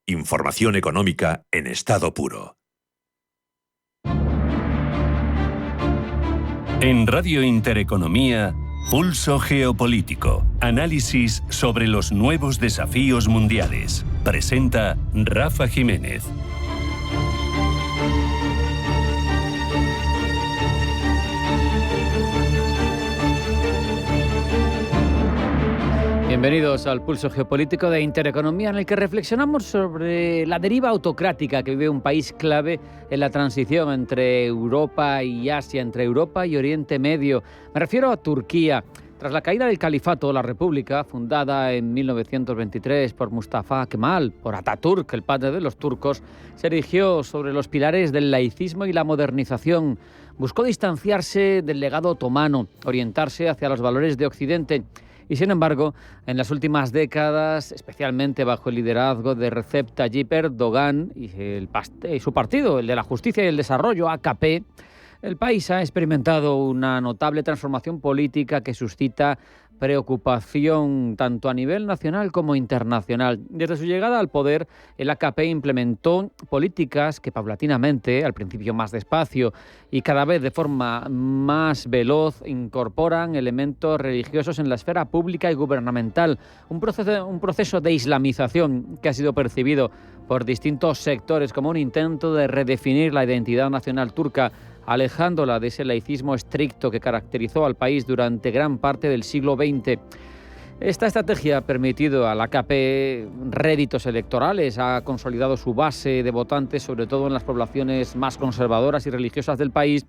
Información económica en estado puro. En Radio Intereconomía, Pulso Geopolítico. Análisis sobre los nuevos desafíos mundiales. Presenta Rafa Jiménez. Bienvenidos al Pulso Geopolítico de Intereconomía, en el que reflexionamos sobre la deriva autocrática que vive un país clave en la transición entre Europa y Asia, entre Europa y Oriente Medio. Me refiero a Turquía. Tras la caída del califato, la república, fundada en 1923 por Mustafa Kemal, por Atatürk, el padre de los turcos, se erigió sobre los pilares del laicismo y la modernización. Buscó distanciarse del legado otomano, orientarse hacia los valores de Occidente. Y sin embargo, en las últimas décadas, especialmente bajo el liderazgo de Recep Tayyip Erdogan y su partido, el de la Justicia y el Desarrollo, AKP, el país ha experimentado una notable transformación política que suscita preocupación tanto a nivel nacional como internacional. Desde su llegada al poder, el AKP implementó políticas que paulatinamente, al principio más despacio y cada vez de forma más veloz, incorporan elementos religiosos en la esfera pública y gubernamental. Un proceso de islamización que ha sido percibido por distintos sectores como un intento de redefinir la identidad nacional turca, alejándola de ese laicismo estricto que caracterizó al país durante gran parte del siglo XX. Esta estrategia ha permitido al AKP réditos electorales, ha consolidado su base de votantes, sobre todo en las poblaciones más conservadoras y religiosas del país,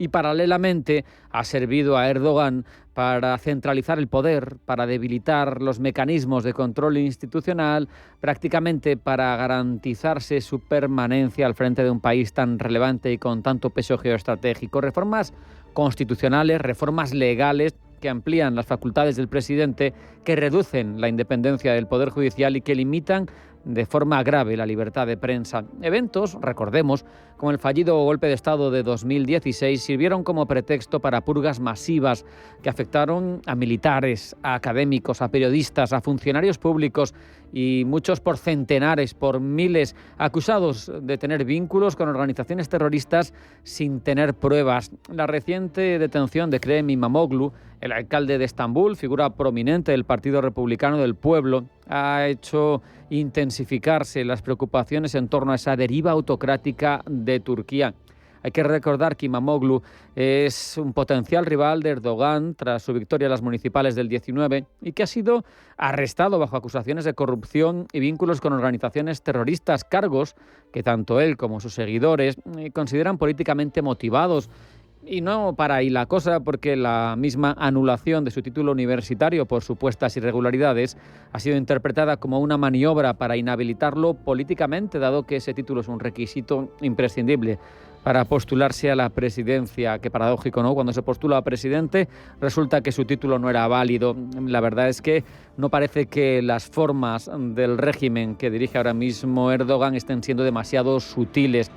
y paralelamente ha servido a Erdogan para centralizar el poder, para debilitar los mecanismos de control institucional, prácticamente para garantizarse su permanencia al frente de un país tan relevante y con tanto peso geoestratégico. Reformas constitucionales, reformas legales que amplían las facultades del presidente, que reducen la independencia del Poder Judicial y que limitan de forma grave la libertad de prensa. Eventos, recordemos, como el fallido golpe de Estado de 2016, sirvieron como pretexto para purgas masivas que afectaron a militares, a académicos, a periodistas, a funcionarios públicos y muchos por centenares, por miles, acusados de tener vínculos con organizaciones terroristas sin tener pruebas. La reciente detención de Ekrem İmamoğlu, el alcalde de Estambul, figura prominente del Partido Republicano del Pueblo, ha hecho intensificarse las preocupaciones en torno a esa deriva autocrática de Turquía. Hay que recordar que İmamoğlu es un potencial rival de Erdogan tras su victoria en las municipales del 19 y que ha sido arrestado bajo acusaciones de corrupción y vínculos con organizaciones terroristas, cargos que tanto él como sus seguidores consideran políticamente motivados. Y no para ahí la cosa, porque la misma anulación de su título universitario por supuestas irregularidades ha sido interpretada como una maniobra para inhabilitarlo políticamente, dado que ese título es un requisito imprescindible para postularse a la presidencia. Qué paradójico, ¿no? Cuando se postula a presidente resulta que su título no era válido. La verdad es que no parece que las formas del régimen que dirige ahora mismo Erdogan estén siendo demasiado sutiles.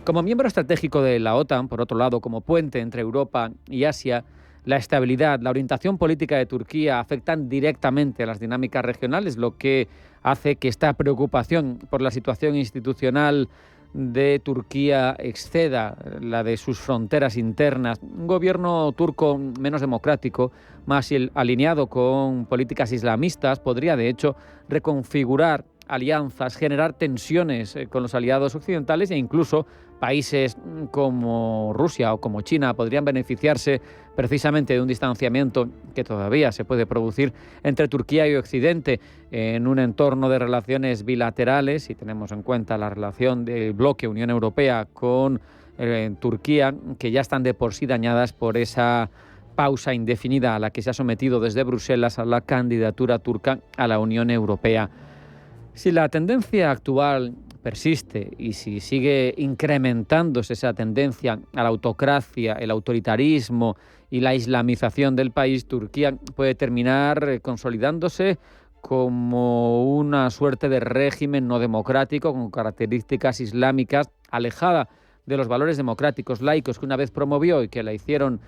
Como miembro estratégico de la OTAN, por otro lado, como puente entre Europa y Asia, la estabilidad, la orientación política de Turquía afectan directamente a las dinámicas regionales, lo que hace que esta preocupación por la situación institucional de Turquía exceda la de sus fronteras internas. Un gobierno turco menos democrático, más alineado con políticas islamistas, podría de hecho reconfigurar alianzas, generar tensiones con los aliados occidentales e incluso países como Rusia o como China podrían beneficiarse precisamente de un distanciamiento que todavía se puede producir entre Turquía y Occidente en un entorno de relaciones bilaterales, si tenemos en cuenta la relación del bloque Unión Europea con Turquía, que ya están de por sí dañadas por esa pausa indefinida a la que se ha sometido desde Bruselas a la candidatura turca a la Unión Europea. Si la tendencia actual persiste y si sigue incrementándose esa tendencia a la autocracia, el autoritarismo y la islamización del país, Turquía puede terminar consolidándose como una suerte de régimen no democrático con características islámicas, alejada de los valores democráticos laicos que una vez promovió y que la hicieron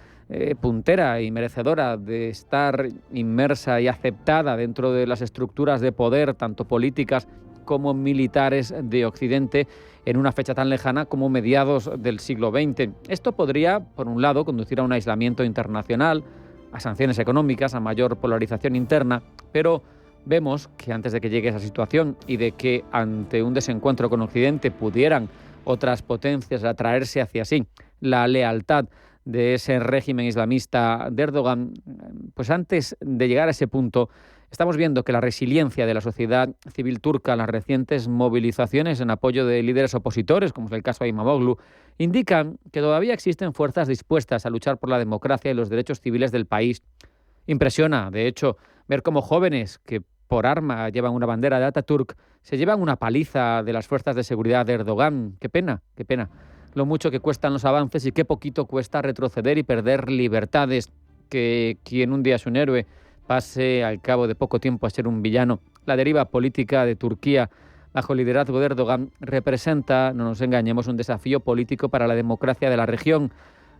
puntera y merecedora de estar inmersa y aceptada dentro de las estructuras de poder, tanto políticas como militares de Occidente en una fecha tan lejana como mediados del siglo XX. Esto podría, por un lado, conducir a un aislamiento internacional, a sanciones económicas, a mayor polarización interna, pero vemos que antes de que llegue esa situación y de que ante un desencuentro con Occidente pudieran otras potencias atraerse hacia sí la lealtad de ese régimen islamista de Erdogan, pues antes de llegar a ese punto estamos viendo que la resiliencia de la sociedad civil turca, las recientes movilizaciones en apoyo de líderes opositores, como es el caso de Imamoglu, indican que todavía existen fuerzas dispuestas a luchar por la democracia y los derechos civiles del país. Impresiona, de hecho, ver cómo jóvenes que por arma llevan una bandera de Atatürk se llevan una paliza de las fuerzas de seguridad de Erdogan. Qué pena, lo mucho que cuestan los avances y qué poquito cuesta retroceder y perder libertades. Que quien un día es un héroe pase al cabo de poco tiempo a ser un villano. La deriva política de Turquía bajo el liderazgo de Erdogan representa, no nos engañemos, un desafío político para la democracia de la región.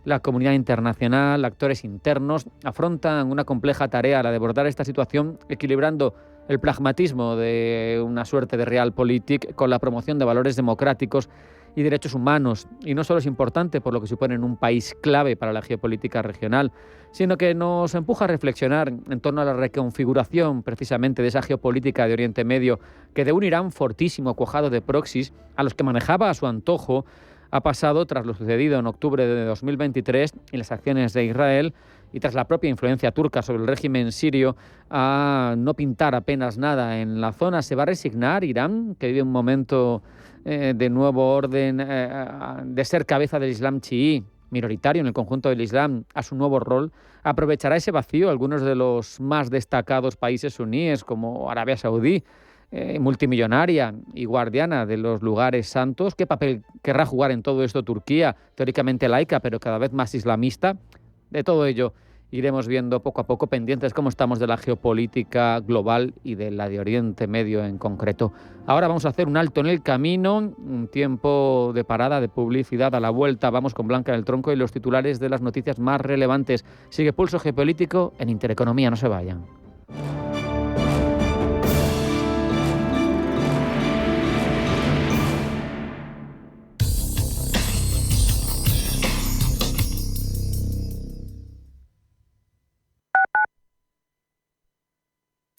La comunidad internacional, actores internos, afrontan una compleja tarea, la de abordar esta situación equilibrando el pragmatismo de una suerte de realpolitik con la promoción de valores democráticos y derechos humanos. Y no solo es importante por lo que supone en un país clave para la geopolítica regional, sino que nos empuja a reflexionar en torno a la reconfiguración precisamente de esa geopolítica de Oriente Medio, que de un Irán fortísimo, cuajado de proxies, a los que manejaba a su antojo, ha pasado, tras lo sucedido en octubre de 2023 y las acciones de Israel, y tras la propia influencia turca sobre el régimen sirio, a no pintar apenas nada en la zona. ¿Se va a resignar Irán, que vive un momento de nuevo orden, de ser cabeza del Islam chií, minoritario en el conjunto del Islam, a su nuevo rol? ¿Aprovechará ese vacío algunos de los más destacados países suníes, como Arabia Saudí, multimillonaria y guardiana de los lugares santos? ¿Qué papel querrá jugar en todo esto Turquía, teóricamente laica, pero cada vez más islamista? De todo ello iremos viendo poco a poco, pendientes cómo estamos de la geopolítica global y de la de Oriente Medio en concreto. Ahora vamos a hacer un alto en el camino, un tiempo de parada, de publicidad. A la vuelta vamos con Blanca del Tronco y los titulares de las noticias más relevantes. Sigue Pulso Geopolítico en Intereconomía, no se vayan.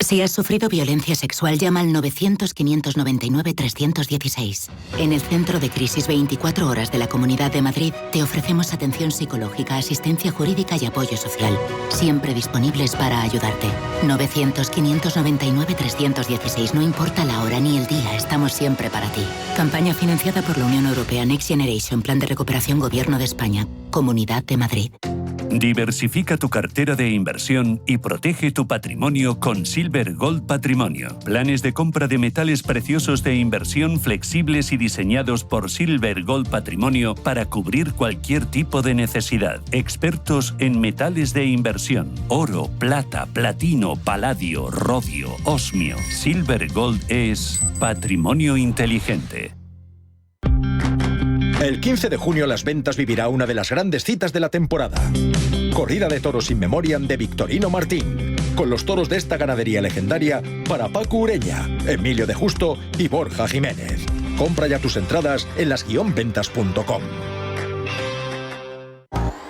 Si has sufrido violencia sexual, llama al 900-599-316. En el Centro de Crisis 24 Horas de la Comunidad de Madrid te ofrecemos atención psicológica, asistencia jurídica y apoyo social. Siempre disponibles para ayudarte. 900-599-316. No importa la hora ni el día, estamos siempre para ti. Campaña financiada por la Unión Europea Next Generation, Plan de Recuperación Gobierno de España, Comunidad de Madrid. Diversifica tu cartera de inversión y protege tu patrimonio con Silver Gold Patrimonio. Planes de compra de metales preciosos de inversión flexibles y diseñados por Silver Gold Patrimonio para cubrir cualquier tipo de necesidad. Expertos en metales de inversión: oro, plata, platino, paladio, rodio, osmio. Silver Gold es patrimonio inteligente. El 15 de junio Las Ventas vivirá una de las grandes citas de la temporada. Corrida de toros in memoriam de Victorino Martín, con los toros de esta ganadería legendaria para Paco Ureña, Emilio de Justo y Borja Jiménez. Compra ya tus entradas en las-ventas.com.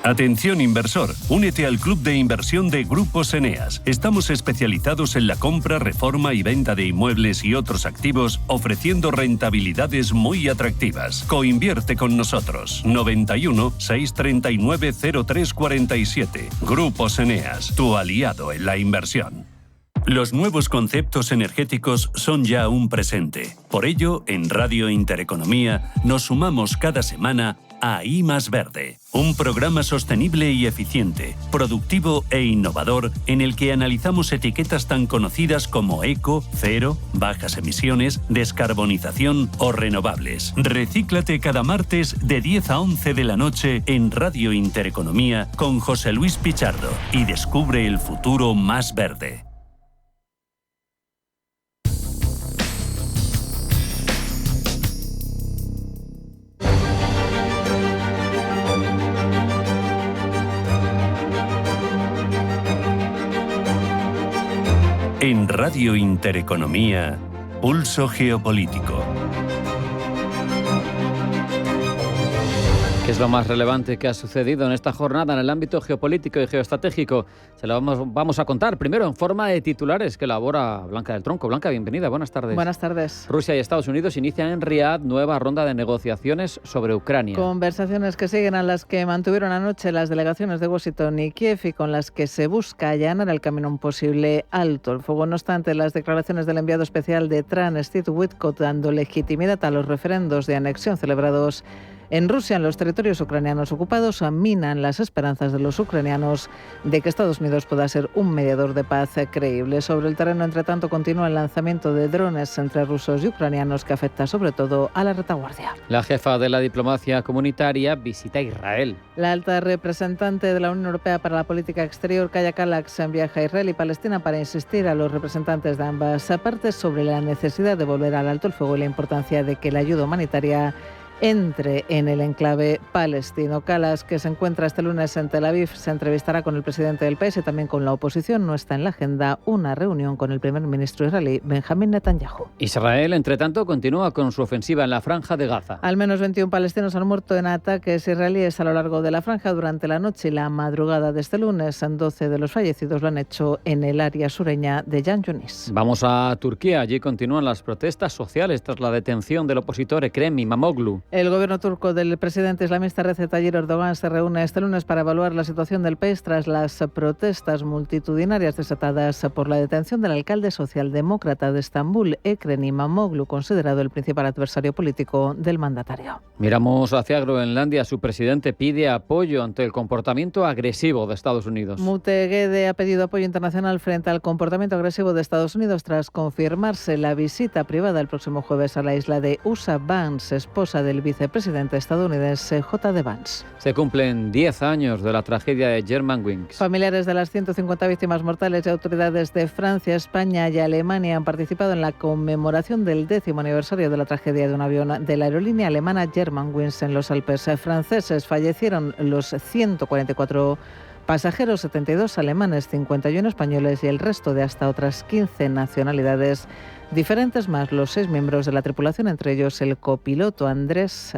Atención inversor, únete al club de inversión de Grupos Eneas. Estamos especializados en la compra, reforma y venta de inmuebles y otros activos, ofreciendo rentabilidades muy atractivas. Coinvierte con nosotros. 91 639 0347. Grupos Eneas, tu aliado en la inversión. Los nuevos conceptos energéticos son ya un presente. Por ello, en Radio Intereconomía nos sumamos cada semana a I Más Verde, un programa sostenible y eficiente, productivo e innovador en el que analizamos etiquetas tan conocidas como eco, cero, bajas emisiones, descarbonización o renovables. Recíclate cada martes de 10 a 11 de la noche en Radio Intereconomía con José Luis Pichardo y descubre el futuro más verde. En Radio Intereconomía, Pulso Geopolítico. ¿Qué es lo más relevante que ha sucedido en esta jornada en el ámbito geopolítico y geoestratégico? Se lo vamos a contar primero en forma de titulares que elabora Blanca del Tronco. Blanca, bienvenida, buenas tardes. Buenas tardes. Rusia y Estados Unidos inician en Riad nueva ronda de negociaciones sobre Ucrania. Conversaciones que siguen a las que mantuvieron anoche las delegaciones de Washington y Kiev y con las que se busca allanar el camino a un posible alto el fuego. No obstante, las declaraciones del enviado especial de Trump, Steve Witkoff, dando legitimidad a los referendos de anexión celebrados en Rusia, en los territorios ucranianos ocupados, minan las esperanzas de los ucranianos de que Estados Unidos pueda ser un mediador de paz creíble. Sobre el terreno, entre tanto, continúa el lanzamiento de drones entre rusos y ucranianos que afecta sobre todo a la retaguardia. La jefa de la diplomacia comunitaria visita Israel. La alta representante de la Unión Europea para la Política Exterior, Kaja Kallas, viaja a Israel y Palestina para insistir a los representantes de ambas partes sobre la necesidad de volver al alto el fuego y la importancia de que la ayuda humanitaria entre en el enclave palestino. Kallas, que se encuentra este lunes en Tel Aviv, se entrevistará con el presidente del país y también con la oposición. No está en la agenda una reunión con el primer ministro israelí, Benjamín Netanyahu. Israel, entre tanto, continúa con su ofensiva en la Franja de Gaza. Al menos 21 palestinos han muerto en ataques israelíes a lo largo de la franja durante la noche y la madrugada de este lunes. 12 de los fallecidos lo han hecho en el área sureña de Yan Yunis. Vamos a Turquía. Allí continúan las protestas sociales tras la detención del opositor Ekrem İmamoğlu. El gobierno turco del presidente islamista Recep Tayyip Erdogan se reúne este lunes para evaluar la situación del país tras las protestas multitudinarias desatadas por la detención del alcalde socialdemócrata de Estambul, Ekrem İmamoğlu, considerado el principal adversario político del mandatario. Miramos hacia Groenlandia. Su presidente pide apoyo ante el comportamiento agresivo de Estados Unidos. Mutegede ha pedido apoyo internacional frente al comportamiento agresivo de Estados Unidos tras confirmarse la visita privada el próximo jueves a la isla de Usa Vance, esposa del vicepresidente estadounidense J.D. Vance. Se cumplen 10 años de la tragedia de Germanwings. Familiares de las 150 víctimas mortales y autoridades de Francia, España y Alemania han participado en la conmemoración del 10º aniversario de la tragedia de un avión de la aerolínea alemana Germanwings en los Alpes franceses. Fallecieron los 144 pasajeros, 72 alemanes, 51 españoles y el resto de hasta otras 15 nacionalidades diferentes, más los 6 miembros de la tripulación, entre ellos el copiloto Andreas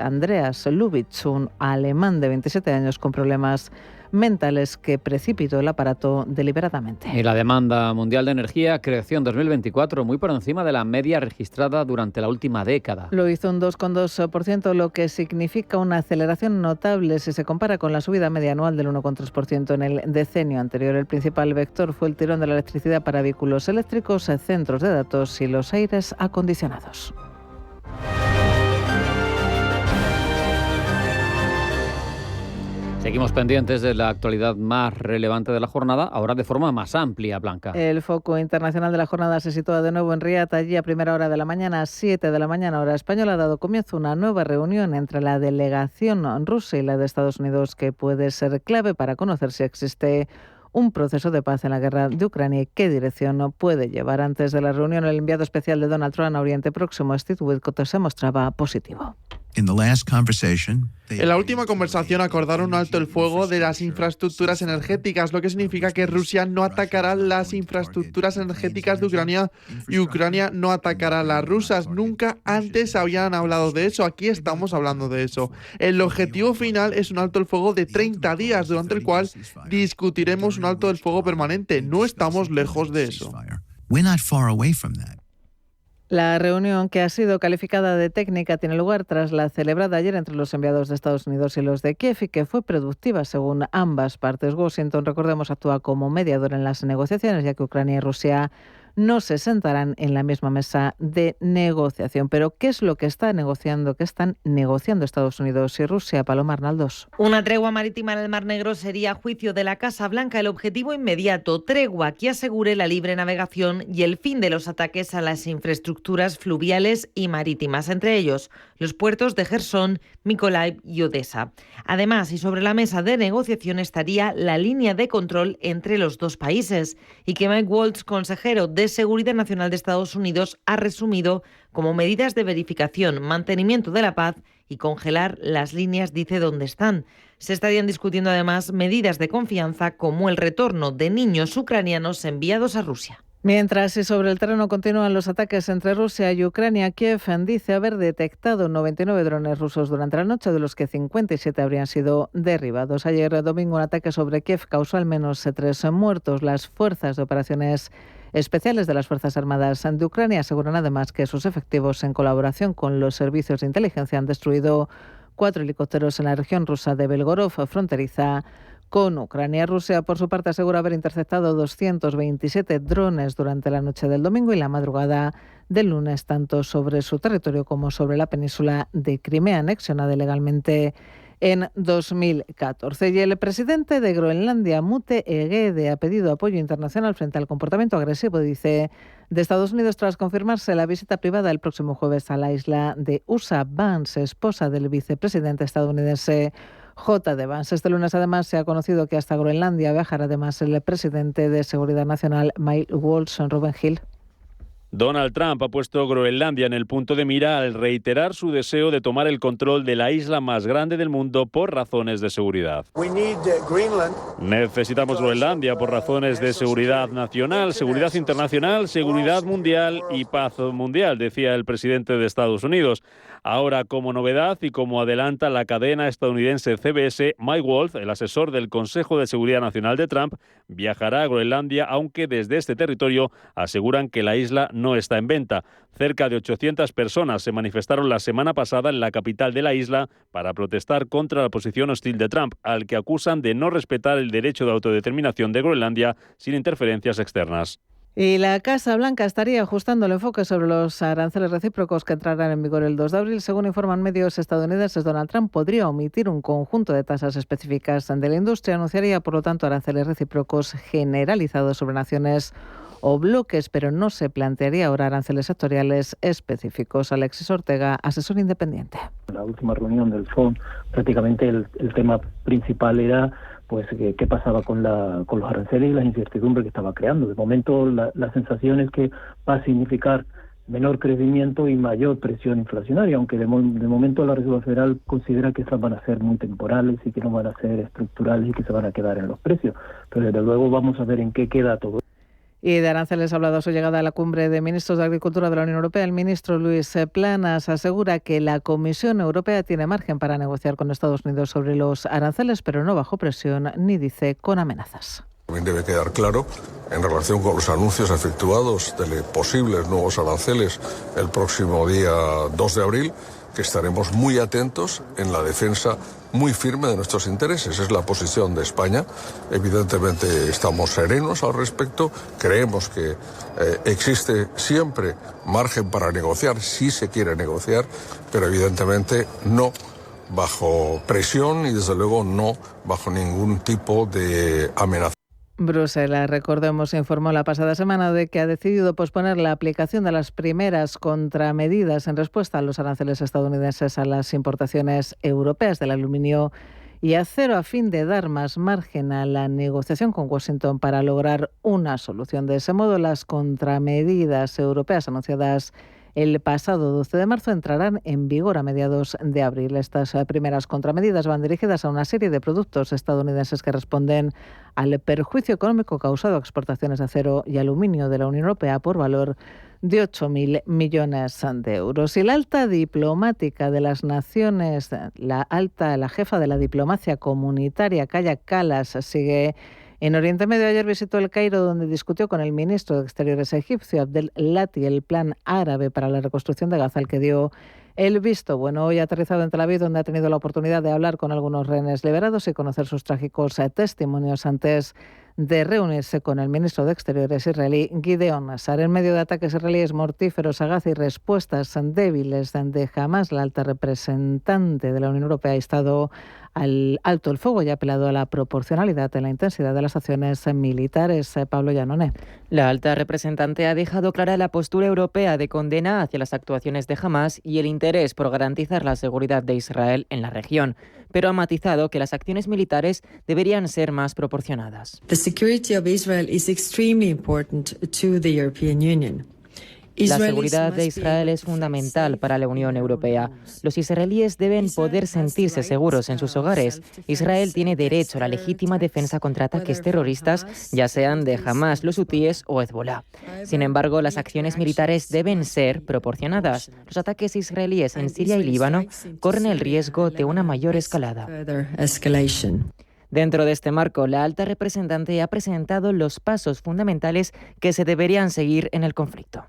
Lubitsch, un alemán de 27 años con problemas mentales que precipitó el aparato deliberadamente. Y la demanda mundial de energía creció en 2024 muy por encima de la media registrada durante la última década. Lo hizo un 2,2%, lo que significa una aceleración notable si se compara con la subida media anual del 1,3% en el decenio anterior. El principal vector fue el tirón de la electricidad para vehículos eléctricos, centros de datos y los aires acondicionados. Seguimos pendientes de la actualidad más relevante de la jornada, ahora de forma más amplia, Blanca. El foco internacional de la jornada se sitúa de nuevo en Riad. Allí a primera hora de la mañana, 7 de la mañana, hora española, ha dado comienzo una nueva reunión entre la delegación rusa y la de Estados Unidos que puede ser clave para conocer si existe un proceso de paz en la guerra de Ucrania y qué dirección puede llevar. Antes de la reunión, el enviado especial de Donald Trump a Oriente Próximo, Steve Witkoff, se mostraba positivo. En la última conversación acordaron un alto el fuego de las infraestructuras energéticas, lo que significa que Rusia no atacará las infraestructuras energéticas de Ucrania y Ucrania no atacará a las rusas. Nunca antes habían hablado de eso. Aquí estamos hablando de eso. El objetivo final es un alto el fuego de 30 días, durante el cual discutiremos un alto el fuego permanente. No estamos lejos de eso. La reunión, que ha sido calificada de técnica, tiene lugar tras la celebrada ayer entre los enviados de Estados Unidos y los de Kiev y que fue productiva según ambas partes. Washington, recordemos, actúa como mediador en las negociaciones, ya que Ucrania y Rusia no se sentarán en la misma mesa de negociación. Pero, ¿qué es lo que están negociando Estados Unidos y Rusia? Paloma Arnaldos. Una tregua marítima en el Mar Negro sería, a juicio de la Casa Blanca, el objetivo inmediato. Tregua que asegure la libre navegación y el fin de los ataques a las infraestructuras fluviales y marítimas, entre ellos los puertos de Jersón, Mykolaiv y Odessa. Además, y sobre la mesa de negociación, estaría la línea de control entre los dos países, y que Mike Waltz, consejero de Seguridad Nacional de Estados Unidos, ha resumido como medidas de verificación, mantenimiento de la paz y congelar las líneas, dice, donde están. Se estarían discutiendo además medidas de confianza como el retorno de niños ucranianos enviados a Rusia. Mientras y sobre el terreno continúan los ataques entre Rusia y Ucrania, Kiev dice haber detectado 99 drones rusos durante la noche, de los que 57 habrían sido derribados. Ayer domingo un ataque sobre Kiev causó al menos 3 muertos. Las fuerzas de operaciones especiales de las Fuerzas Armadas de Ucrania aseguran además que sus efectivos, en colaboración con los servicios de inteligencia, han destruido 4 helicópteros en la región rusa de Belgorod, fronteriza con Ucrania. Rusia, por su parte, asegura haber interceptado 227 drones durante la noche del domingo y la madrugada del lunes, tanto sobre su territorio como sobre la península de Crimea, anexionada ilegalmente en 2014. Y el presidente de Groenlandia, Mute Egede, ha pedido apoyo internacional frente al comportamiento agresivo, dice, de Estados Unidos tras confirmarse la visita privada el próximo jueves a la isla de Usa Vance, esposa del vicepresidente estadounidense J.D. Vance. Este lunes, además, se ha conocido que hasta Groenlandia viajará además el presidente de Seguridad Nacional, Mike Waltz. Rubén Gil. Donald Trump ha puesto Groenlandia en el punto de mira al reiterar su deseo de tomar el control de la isla más grande del mundo por razones de seguridad. Necesitamos Groenlandia por razones de seguridad nacional, seguridad internacional, seguridad mundial y paz mundial, decía el presidente de Estados Unidos. Ahora, como novedad y como adelanta la cadena estadounidense CBS, Mike Waltz, el asesor del Consejo de Seguridad Nacional de Trump, viajará a Groenlandia, aunque desde este territorio aseguran que la isla no está en venta. Cerca de 800 personas se manifestaron la semana pasada en la capital de la isla para protestar contra la posición hostil de Trump, al que acusan de no respetar el derecho de autodeterminación de Groenlandia sin interferencias externas. Y la Casa Blanca estaría ajustando el enfoque sobre los aranceles recíprocos que entrarán en vigor el 2 de abril. Según informan medios estadounidenses, Donald Trump podría omitir un conjunto de tasas específicas de la industria. Anunciaría, por lo tanto, aranceles recíprocos generalizados sobre naciones o bloques, pero no se plantearía ahora aranceles sectoriales específicos. Alexis Ortega, asesor independiente. En la última reunión del FOMC, prácticamente el tema principal era pues qué pasaba con los aranceles y las incertidumbres que estaba creando. De momento la sensación es que va a significar menor crecimiento y mayor presión inflacionaria, aunque de momento la Reserva Federal considera que esas van a ser muy temporales y que no van a ser estructurales y que se van a quedar en los precios. Pero desde luego vamos a ver en qué queda todo. Y de aranceles ha hablado a su llegada a la cumbre de ministros de Agricultura de la Unión Europea. El ministro Luis Planas asegura que la Comisión Europea tiene margen para negociar con Estados Unidos sobre los aranceles, pero no bajo presión ni, dice, con amenazas. También debe quedar claro, en relación con los anuncios efectuados de posibles nuevos aranceles el próximo día 2 de abril, que estaremos muy atentos en la defensa muy firme de nuestros intereses. Es la posición de España. Evidentemente estamos serenos al respecto. Creemos que existe siempre margen para negociar, si se quiere negociar, pero evidentemente no bajo presión y desde luego no bajo ningún tipo de amenaza. Bruselas, recordemos, informó la pasada semana de que ha decidido posponer la aplicación de las primeras contramedidas en respuesta a los aranceles estadounidenses a las importaciones europeas del aluminio y acero, a fin de dar más margen a la negociación con Washington para lograr una solución. De ese modo, las contramedidas europeas anunciadas el pasado 12 de marzo entrarán en vigor a mediados de abril. Estas primeras contramedidas van dirigidas a una serie de productos estadounidenses que responden al perjuicio económico causado a exportaciones de acero y aluminio de la Unión Europea por valor de 8.000 millones de euros. Y la alta diplomática de las naciones, la jefa de la diplomacia comunitaria, Kaja Kallas, sigue en Oriente Medio. Ayer visitó el Cairo, donde discutió con el ministro de Exteriores egipcio, Abdel Lati, el plan árabe para la reconstrucción de Gaza, al que dio el visto bueno. Hoy ha aterrizado en Tel Aviv, donde ha tenido la oportunidad de hablar con algunos rehenes liberados y conocer sus trágicos testimonios antes de reunirse con el ministro de Exteriores israelí, Gideon Sa'ar. En medio de ataques israelíes mortíferos a Gaza y respuestas débiles de Hamas, la alta representante de la Unión Europea ha instado al alto el fuego y ha apelado a la proporcionalidad en la intensidad de las acciones militares. Pablo Llanoné. La alta representante ha dejado clara la postura europea de condena hacia las actuaciones de Hamas y el interés por garantizar la seguridad de Israel en la región, pero ha matizado que las acciones militares deberían ser más proporcionadas. The security of Israel is extremely important to the European Union. La seguridad de Israel es fundamental para la Unión Europea. Los israelíes deben poder sentirse seguros en sus hogares. Israel tiene derecho a la legítima defensa contra ataques terroristas, ya sean de Hamas, los hutíes o Hezbollah. Sin embargo, las acciones militares deben ser proporcionadas. Los ataques israelíes en Siria y Líbano corren el riesgo de una mayor escalada. Dentro de este marco, la alta representante ha presentado los pasos fundamentales que se deberían seguir en el conflicto.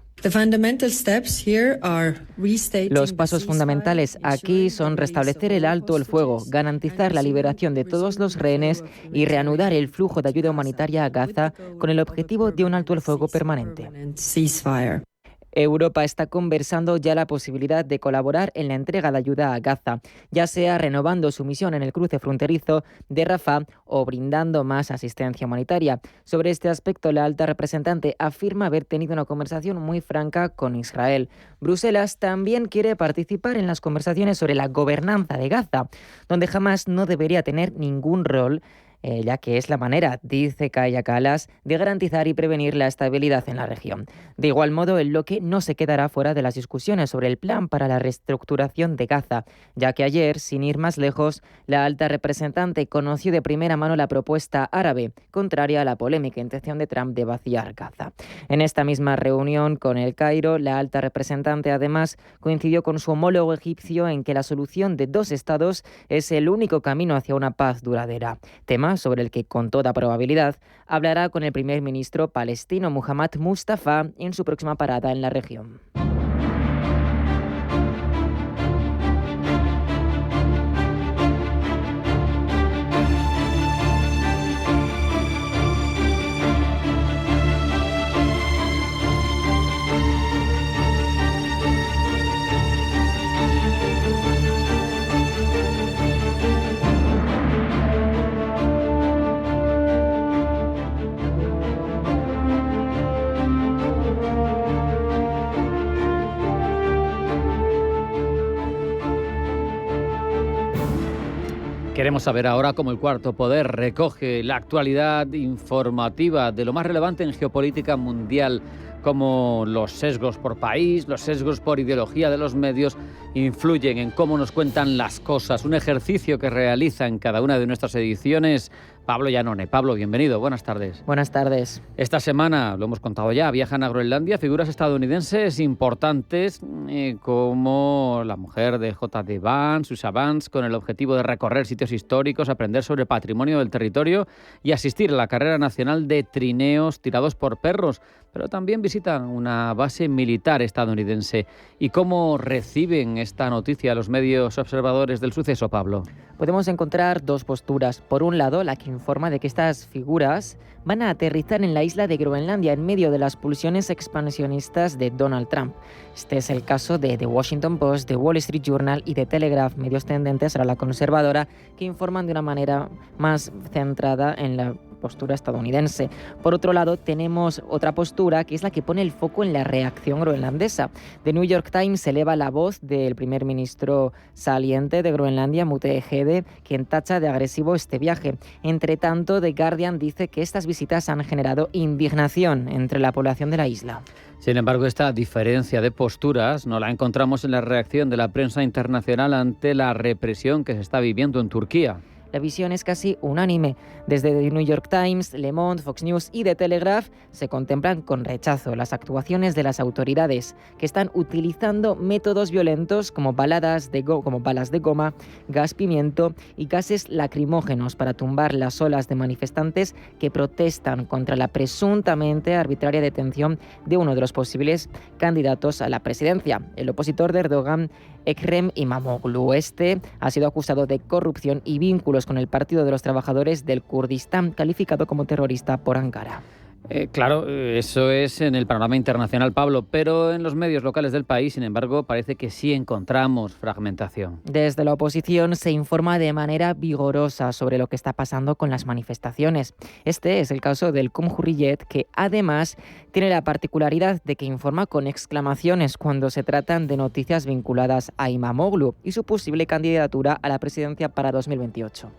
Los pasos fundamentales aquí son restablecer el alto el fuego, garantizar la liberación de todos los rehenes y reanudar el flujo de ayuda humanitaria a Gaza con el objetivo de un alto el fuego permanente. Europa está conversando ya la posibilidad de colaborar en la entrega de ayuda a Gaza, ya sea renovando su misión en el cruce fronterizo de Rafah o brindando más asistencia humanitaria. Sobre este aspecto, la alta representante afirma haber tenido una conversación muy franca con Israel. Bruselas también quiere participar en las conversaciones sobre la gobernanza de Gaza, donde Hamas no debería tener ningún rol, ya que es la manera, dice Kaja Kallas, de garantizar y prevenir la estabilidad en la región. De igual modo, el bloque no se quedará fuera de las discusiones sobre el plan para la reestructuración de Gaza, ya que ayer, sin ir más lejos, la alta representante conoció de primera mano la propuesta árabe, contraria a la polémica intención de Trump de vaciar Gaza. En esta misma reunión con El Cairo, la alta representante además coincidió con su homólogo egipcio en que la solución de 2 estados es el único camino hacia una paz duradera, tema sobre el que con toda probabilidad hablará con el primer ministro palestino Muhammad Mustafa en su próxima parada en la región. Queremos saber ahora cómo el Cuarto Poder recoge la actualidad informativa de lo más relevante en geopolítica mundial, cómo los sesgos por país, los sesgos por ideología de los medios influyen en cómo nos cuentan las cosas. Un ejercicio que realiza en cada una de nuestras ediciones Pablo Llanone. Pablo, bienvenido. Buenas tardes. Buenas tardes. Esta semana, lo hemos contado ya, viajan a Groenlandia figuras estadounidenses importantes como la mujer de J.D. Vance, Susan Vance, con el objetivo de recorrer sitios históricos, aprender sobre patrimonio del territorio y asistir a la carrera nacional de trineos tirados por perros. Pero también visitan una base militar estadounidense. ¿Y cómo reciben esta noticia los medios observadores del suceso, Pablo? Podemos encontrar 2 posturas. Por un lado, la que informa de que estas figuras van a aterrizar en la isla de Groenlandia en medio de las pulsiones expansionistas de Donald Trump. Este es el caso de The Washington Post, The Wall Street Journal y The Telegraph, medios tendentes a la conservadora, que informan de una manera más centrada en la postura estadounidense. Por otro lado, tenemos otra postura que es la que pone el foco en la reacción groenlandesa. The New York Times eleva la voz del primer ministro saliente de Groenlandia, Mute Ehede, quien tacha de agresivo este viaje. Entre tanto, The Guardian dice que estas visitas han generado indignación entre la población de la isla. Sin embargo, esta diferencia de posturas no la encontramos en la reacción de la prensa internacional ante la represión que se está viviendo en Turquía. La visión es casi unánime. Desde The New York Times, Le Monde, Fox News y The Telegraph se contemplan con rechazo las actuaciones de las autoridades, que están utilizando métodos violentos como balas de goma, gas pimiento y gases lacrimógenos para tumbar las olas de manifestantes que protestan contra la presuntamente arbitraria detención de uno de los posibles candidatos a la presidencia, el opositor de Erdogan, Ekrem İmamoğlu. Este ha sido acusado de corrupción y vínculos con el Partido de los Trabajadores del Kurdistán, calificado como terrorista por Ankara. Claro, eso es en el panorama internacional, Pablo, pero en los medios locales del país, sin embargo, parece que sí encontramos fragmentación. Desde la oposición se informa de manera vigorosa sobre lo que está pasando con las manifestaciones. Este es el caso del Cumhuriyet, que además tiene la particularidad de que informa con exclamaciones cuando se tratan de noticias vinculadas a İmamoğlu y su posible candidatura a la presidencia para 2028.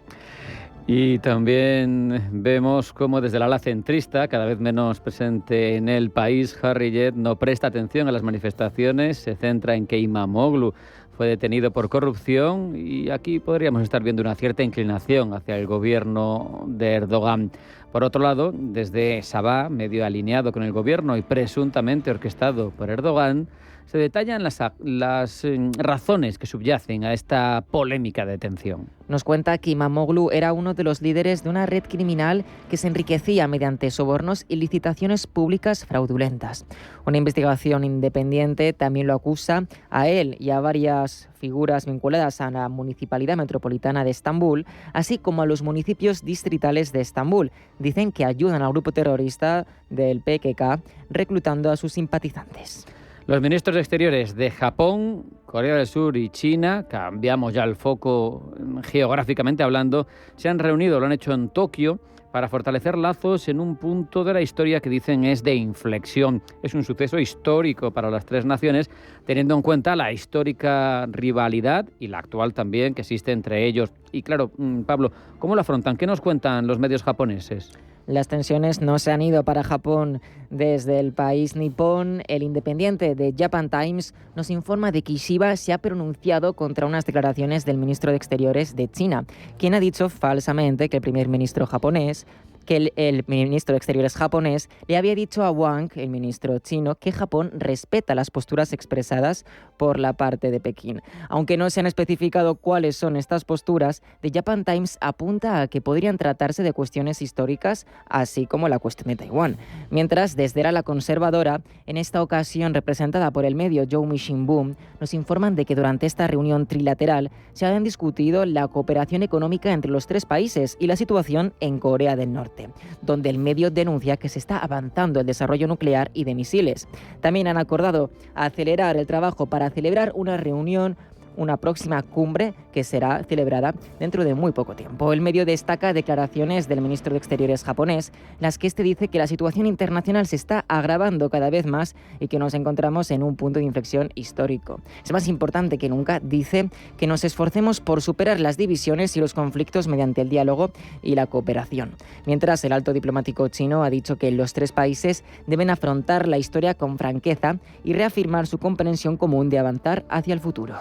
Y también vemos cómo desde el ala centrista, cada vez menos presente en el país, Harry Reid no presta atención a las manifestaciones, se centra en que Imamoglu fue detenido por corrupción y aquí podríamos estar viendo una cierta inclinación hacia el gobierno de Erdogan. Por otro lado, desde Sabah, medio alineado con el gobierno y presuntamente orquestado por Erdogan, se detallan las razones que subyacen a esta polémica detención. Nos cuenta que Imamoglu era uno de los líderes de una red criminal que se enriquecía mediante sobornos y licitaciones públicas fraudulentas. Una investigación independiente también lo acusa a él y a varias figuras vinculadas a la Municipalidad Metropolitana de Estambul, así como a los municipios distritales de Estambul. Dicen que ayudan al grupo terrorista del PKK reclutando a sus simpatizantes. Los ministros de Exteriores de Japón, Corea del Sur y China, cambiamos ya el foco geográficamente hablando, se han reunido, lo han hecho en Tokio, para fortalecer lazos en un punto de la historia que dicen es de inflexión. Es un suceso histórico para las tres naciones, teniendo en cuenta la histórica rivalidad y la actual también que existe entre ellos. Y claro, Pablo, ¿cómo lo afrontan? ¿Qué nos cuentan los medios japoneses? Las tensiones no se han ido para Japón. Desde el país nipón, el Independiente de Japan Times nos informa de que Ishiba se ha pronunciado contra unas declaraciones del ministro de Exteriores de China, quien ha dicho falsamente que el primer ministro japonés el ministro de Exteriores japonés le había dicho a Wang, el ministro chino, que Japón respeta las posturas expresadas por la parte de Pekín. Aunque no se han especificado cuáles son estas posturas, The Japan Times apunta a que podrían tratarse de cuestiones históricas, así como la cuestión de Taiwán. Mientras, desde el ala conservadora, en esta ocasión representada por el medio Yomiuri Shimbun, nos informan de que durante esta reunión trilateral se habían discutido la cooperación económica entre los tres países y la situación en Corea del Norte, donde el medio denuncia que se está avanzando el desarrollo nuclear y de misiles. También han acordado acelerar el trabajo para celebrar una próxima cumbre que será celebrada dentro de muy poco tiempo. El medio destaca declaraciones del ministro de Exteriores japonés, en las que este dice que la situación internacional se está agravando cada vez más y que nos encontramos en un punto de inflexión histórico. Es más importante que nunca, dice, que nos esforcemos por superar las divisiones y los conflictos mediante el diálogo y la cooperación. Mientras, el alto diplomático chino ha dicho que los tres países deben afrontar la historia con franqueza y reafirmar su comprensión común de avanzar hacia el futuro.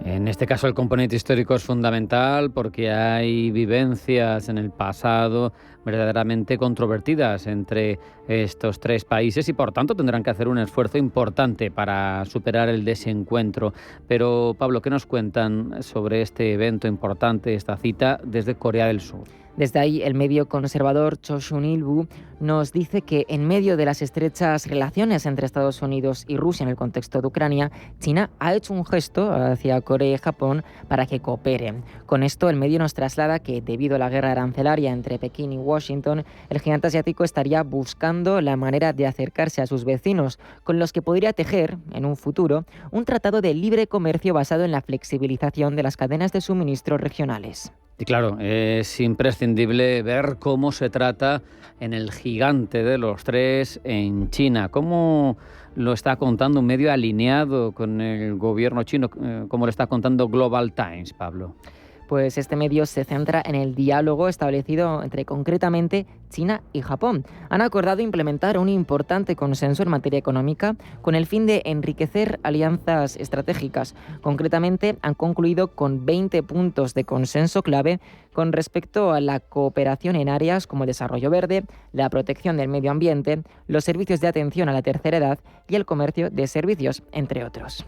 En este caso el componente histórico es fundamental porque hay vivencias en el pasado verdaderamente controvertidas entre estos tres países y por tanto tendrán que hacer un esfuerzo importante para superar el desencuentro. Pero Pablo, ¿qué nos cuentan sobre este evento importante, esta cita desde Corea del Sur? Desde ahí, el medio conservador Chosun-ilbo nos dice que en medio de las estrechas relaciones entre Estados Unidos y Rusia en el contexto de Ucrania, China ha hecho un gesto hacia Corea y Japón para que cooperen. Con esto, el medio nos traslada que, debido a la guerra arancelaria entre Pekín y Washington, el gigante asiático estaría buscando la manera de acercarse a sus vecinos, con los que podría tejer, en un futuro, un tratado de libre comercio basado en la flexibilización de las cadenas de suministro regionales. Y claro, es imprescindible ver cómo se trata en el gigante de los tres en China. ¿Cómo lo está contando un medio alineado con el gobierno chino? ¿Cómo lo está contando Global Times, Pablo? Pues este medio se centra en el diálogo establecido entre concretamente China y Japón. Han acordado implementar un importante consenso en materia económica con el fin de enriquecer alianzas estratégicas. Concretamente, han concluido con 20 puntos de consenso clave con respecto a la cooperación en áreas como el desarrollo verde, la protección del medio ambiente, los servicios de atención a la tercera edad y el comercio de servicios, entre otros.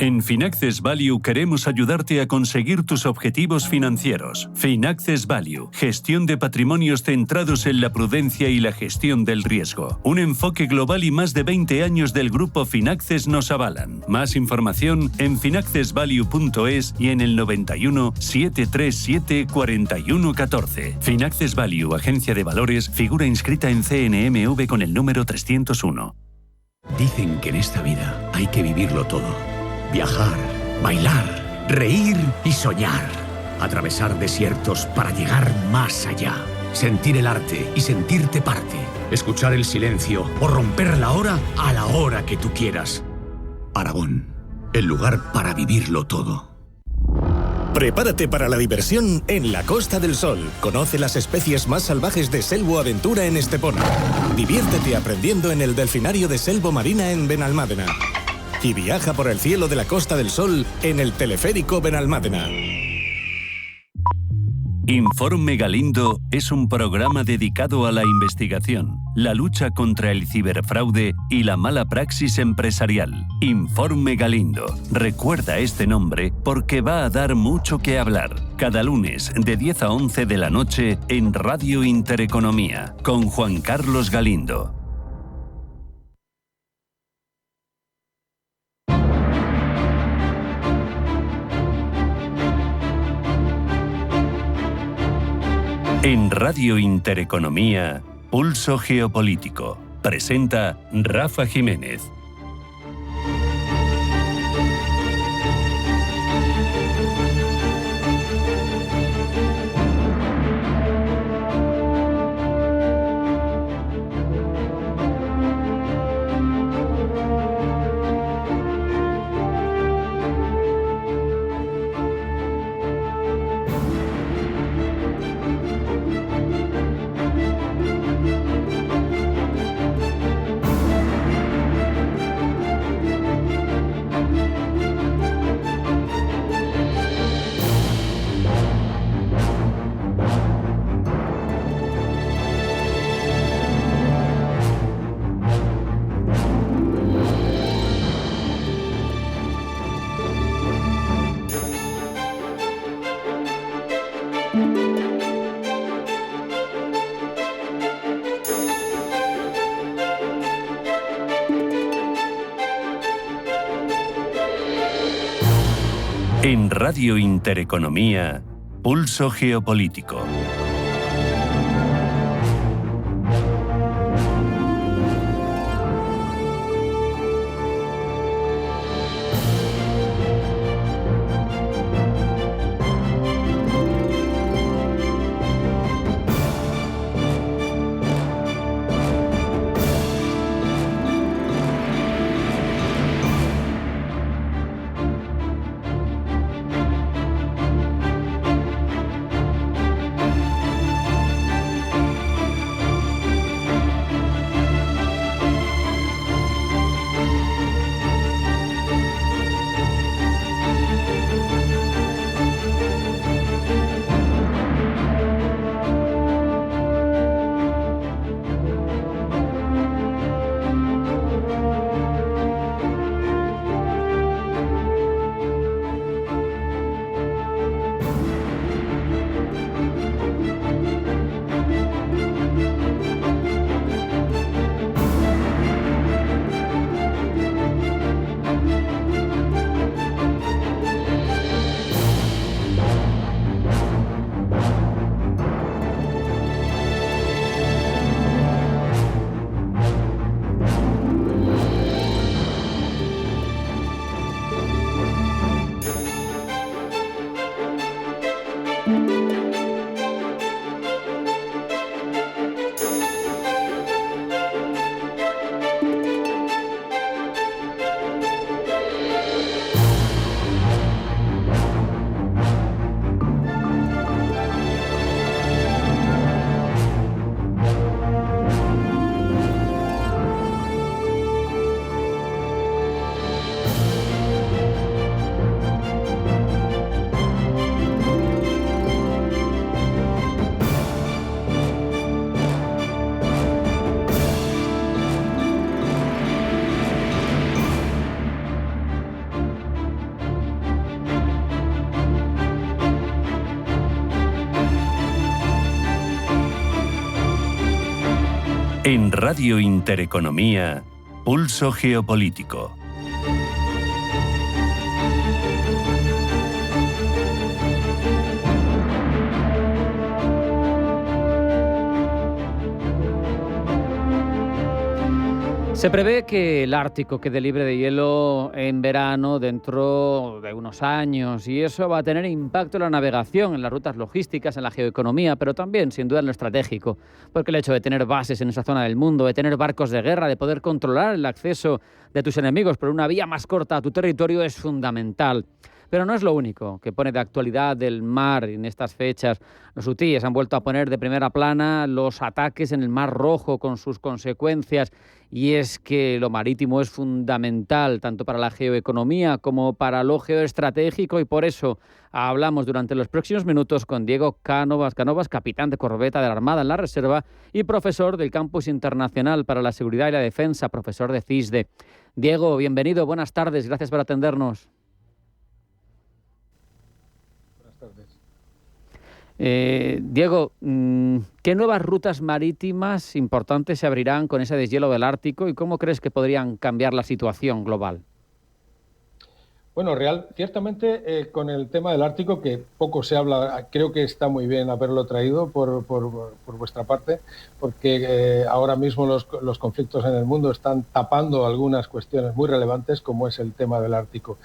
En Finaccess Value queremos ayudarte a conseguir tus objetivos financieros. Finaccess Value, gestión de patrimonios centrados en la prudencia y la gestión del riesgo. Un enfoque global y más de 20 años del grupo Finaccess nos avalan. Más información en finaccessvalue.es y en el 91 737 4114. Finaccess Value, agencia de valores, figura inscrita en CNMV con el número 301. Dicen que en esta vida hay que vivirlo todo. Viajar, bailar, reír y soñar. Atravesar desiertos para llegar más allá. Sentir el arte y sentirte parte. Escuchar el silencio o romper la hora a la hora que tú quieras. Aragón. el lugar para vivirlo todo. Prepárate para la diversión en la Costa del Sol. Conoce las especies más salvajes de Selvo Aventura en Estepona. Diviértete aprendiendo en el delfinario de Selvo Marina en Benalmádena. Y viaja por el cielo de la Costa del Sol en el teleférico Benalmádena. Informe Galindo es un programa dedicado a la investigación, la lucha contra el ciberfraude y la mala praxis empresarial. Informe Galindo. Recuerda este nombre porque va a dar mucho que hablar. Cada lunes de 10 a 11 de la noche en Radio Intereconomía con Juan Carlos Galindo. En Radio Intereconomía, Pulso Geopolítico. Presenta Rafa Jiménez. En Radio Intereconomía, Pulso Geopolítico. En Radio Intereconomía, Pulso Geopolítico. Se prevé que el Ártico quede libre de hielo en verano dentro de unos años y eso va a tener impacto en la navegación, en las rutas logísticas, en la geoeconomía, pero también, sin duda, en lo estratégico, porque el hecho de tener bases en esa zona del mundo, de tener barcos de guerra, de poder controlar el acceso de tus enemigos por una vía más corta a tu territorio es fundamental. Pero no es lo único que pone de actualidad el mar en estas fechas. Los hutíes han vuelto a poner de primera plana los ataques en el Mar Rojo con sus consecuencias. Y es que lo marítimo es fundamental tanto para la geoeconomía como para lo geoestratégico y por eso hablamos durante los próximos minutos con Diego Cánovas, capitán de corbeta de la Armada en la Reserva y profesor del Campus Internacional para la Seguridad y la Defensa, profesor de CISDE. Diego, bienvenido, buenas tardes, gracias por atendernos. Diego, ¿qué nuevas rutas marítimas importantes se abrirán con ese deshielo del Ártico y cómo crees que podrían cambiar la situación global? Bueno, ciertamente con el tema del Ártico, que poco se habla, creo que está muy bien haberlo traído por vuestra parte, porque ahora mismo los conflictos en el mundo están tapando algunas cuestiones muy relevantes, como es el tema del Ártico.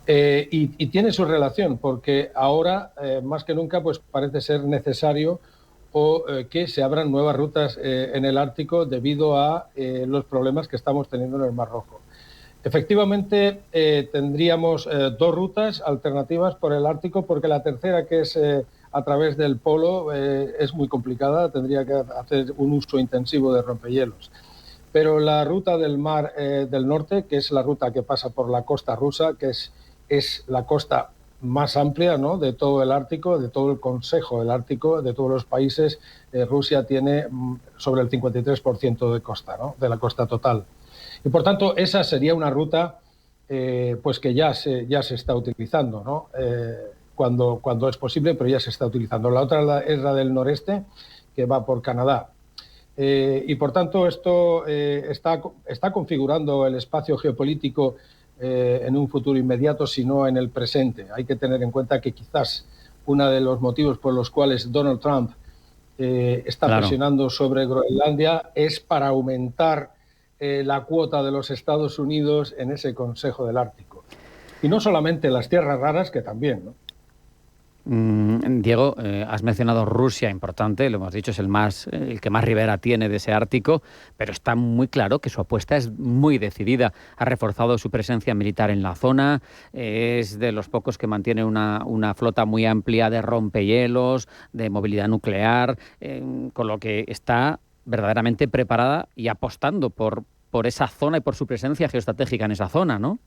Y tiene su relación, porque ahora, más que nunca, pues parece ser necesario que se abran nuevas rutas en el Ártico debido a los problemas que estamos teniendo en el Mar Rojo. Efectivamente, tendríamos dos rutas alternativas por el Ártico, porque la tercera, que es a través del polo, es muy complicada, tendría que hacer un uso intensivo de rompehielos. Pero la ruta del Mar del Norte, que es la ruta que pasa por la costa rusa, que es la costa más amplia, ¿no?, de todo el Ártico, de todo el Consejo del Ártico, de todos los países, Rusia tiene sobre el 53% de costa, ¿no?, de la costa total. Y por tanto, esa sería una ruta pues que ya se está utilizando, ¿no? Cuando es posible, pero ya se está utilizando. La otra es la del noreste, que va por Canadá. Y por tanto, esto está configurando el espacio geopolítico en un futuro inmediato, sino en el presente. Hay que tener en cuenta que quizás uno de los motivos por los cuales Donald Trump está presionando sobre Groenlandia es para aumentar la cuota de los Estados Unidos en ese Consejo del Ártico. Y no solamente las tierras raras, que también, ¿no? Diego, has mencionado Rusia, importante, lo hemos dicho, es el que más ribera tiene de ese Ártico, pero está muy claro que su apuesta es muy decidida. Ha reforzado su presencia militar en la zona, es de los pocos que mantiene una flota muy amplia de rompehielos, de movilidad nuclear, con lo que está verdaderamente preparada y apostando por esa zona y por su presencia geoestratégica en esa zona, ¿no?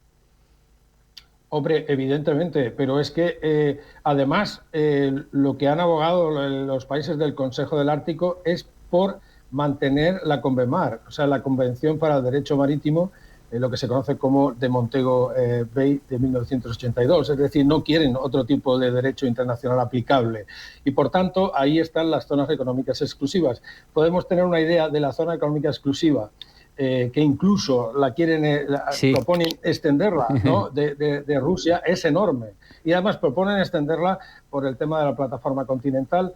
Hombre, evidentemente, pero es que además lo que han abogado los países del Consejo del Ártico es por mantener la CONVEMAR, o sea, la Convención para el Derecho Marítimo, lo que se conoce como de Montego Bay de 1982, es decir, no quieren otro tipo de derecho internacional aplicable y por tanto ahí están las zonas económicas exclusivas. Podemos tener una idea de la zona económica exclusiva que incluso la quieren, proponen extenderla, ¿no?, de Rusia, es enorme y además proponen extenderla por el tema de la plataforma continental,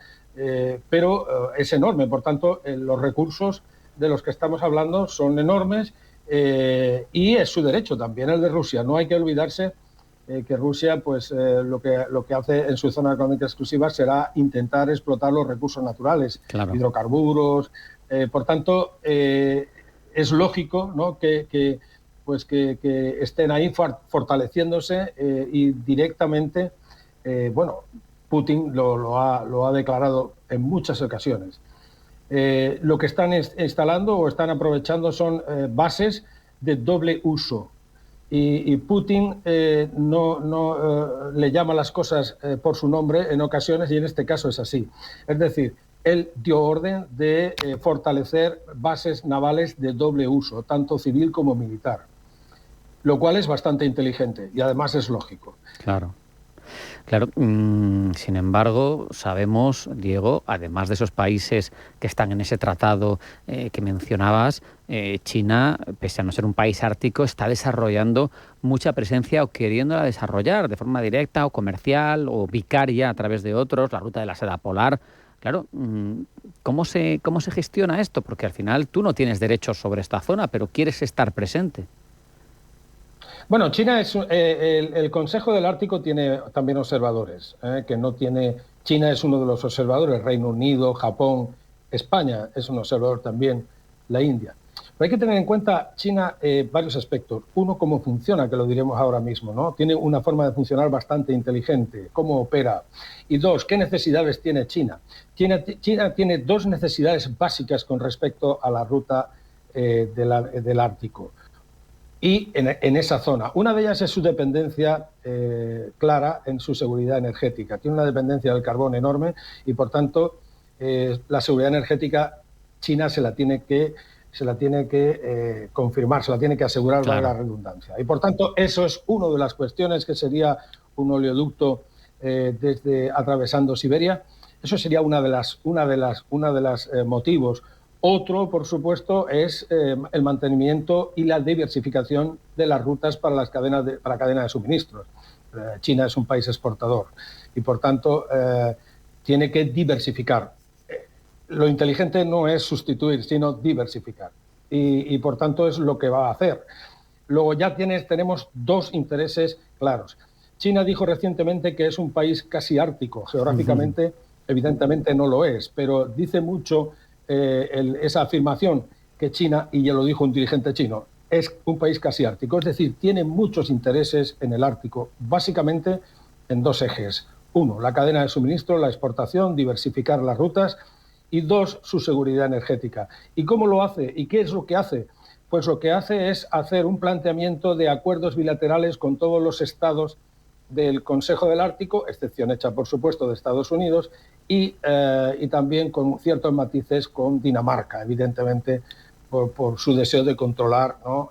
pero es enorme, por tanto los recursos de los que estamos hablando son enormes. Y es su derecho también el de Rusia. No hay que olvidarse que Rusia, pues lo que hace en su zona económica exclusiva será intentar explotar los recursos naturales, hidrocarburos. Por tanto, es lógico, ¿no?, que estén ahí fortaleciéndose y directamente, Putin lo ha declarado en muchas ocasiones. Lo que están instalando o están aprovechando son bases de doble uso y Putin no le llama las cosas por su nombre en ocasiones y en este caso es así. Es decir, él dio orden de fortalecer bases navales de doble uso, tanto civil como militar, lo cual es bastante inteligente y además es lógico. Claro. Sin embargo, sabemos, Diego, además de esos países que están en ese tratado que mencionabas, China, pese a no ser un país ártico, está desarrollando mucha presencia o queriéndola desarrollar de forma directa o comercial o vicaria a través de otros, la ruta de la seda polar. Claro, ¿cómo se gestiona esto? Porque al final tú no tienes derechos sobre esta zona, pero quieres estar presente. Bueno, China el Consejo del Ártico tiene también observadores, que no tiene. China es uno de los observadores, Reino Unido, Japón, España es un observador también, la India. Pero hay que tener en cuenta China varios aspectos. Uno, cómo funciona, que lo diremos ahora mismo, ¿no? Tiene una forma de funcionar bastante inteligente, cómo opera. Y dos, ¿qué necesidades tiene China? China tiene dos necesidades básicas con respecto a la ruta del Ártico y en esa zona. Una de ellas es su dependencia clara en su seguridad energética. Tiene una dependencia del carbón enorme y, por tanto, la seguridad energética China se la tiene que confirmar, se la tiene que asegurar, claro, la redundancia. Y por tanto, eso es una de las cuestiones, que sería un oleoducto atravesando Siberia. Eso sería una de las motivos. Otro, por supuesto, es el mantenimiento y la diversificación de las rutas para la cadena de suministros. China es un país exportador y, por tanto, tiene que diversificar. Lo inteligente no es sustituir, sino diversificar. Y por tanto, es lo que va a hacer. Luego ya tenemos dos intereses claros. China dijo recientemente que es un país casi ártico. Geográficamente, evidentemente no lo es, pero dice mucho esa afirmación que China, y ya lo dijo un dirigente chino, es un país casi ártico. Es decir, tiene muchos intereses en el Ártico, básicamente en dos ejes. Uno, la cadena de suministro, la exportación, diversificar las rutas. Y dos, su seguridad energética. ¿Y cómo lo hace? ¿Y qué es lo que hace? Pues lo que hace es hacer un planteamiento de acuerdos bilaterales con todos los estados del Consejo del Ártico, excepción hecha, por supuesto, de Estados Unidos, y también con ciertos matices con Dinamarca, evidentemente, por su deseo de controlar, ¿no?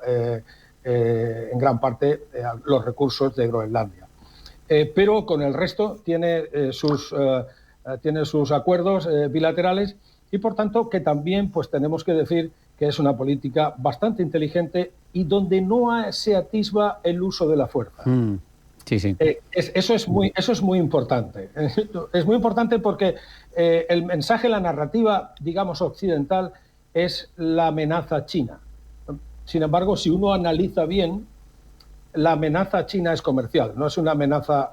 En gran parte los recursos de Groenlandia. Pero con el resto tiene sus acuerdos bilaterales y, por tanto, que también pues tenemos que decir que es una política bastante inteligente y donde no se atisba el uso de la fuerza. Sí. Eso es muy importante. Es muy importante porque el mensaje, la narrativa, digamos, occidental es la amenaza china. Sin embargo, si uno analiza bien, la amenaza china es comercial, no es una amenaza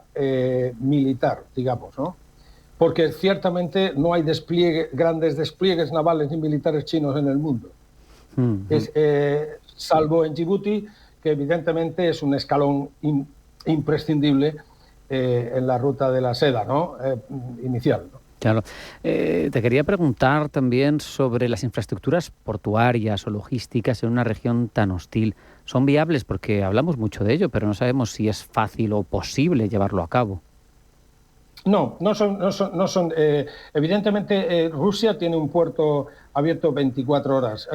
militar, digamos, ¿no? Porque ciertamente no hay grandes despliegues navales ni militares chinos en el mundo. Salvo en Djibouti, que evidentemente es un escalón imprescindible en la ruta de la seda, ¿no? Inicial, ¿no? Claro. Te quería preguntar también sobre las infraestructuras portuarias o logísticas en una región tan hostil. ¿Son viables? Porque hablamos mucho de ello, pero no sabemos si es fácil o posible llevarlo a cabo. No son. Evidentemente, Rusia tiene un puerto abierto 24 horas,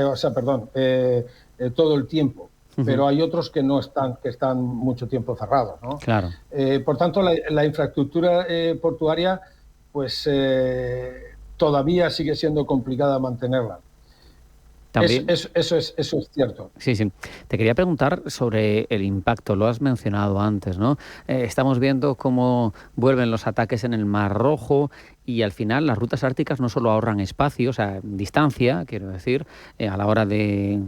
todo el tiempo, pero hay otros que no están, que están mucho tiempo cerrados, ¿no? Claro. Por tanto, la infraestructura portuaria, pues todavía sigue siendo complicada mantenerla. También. Eso es cierto. Sí. Te quería preguntar sobre el impacto, lo has mencionado antes, ¿no? Estamos viendo cómo vuelven los ataques en el Mar Rojo y al final las rutas árticas no solo ahorran espacio, o sea, distancia, quiero decir, a la hora de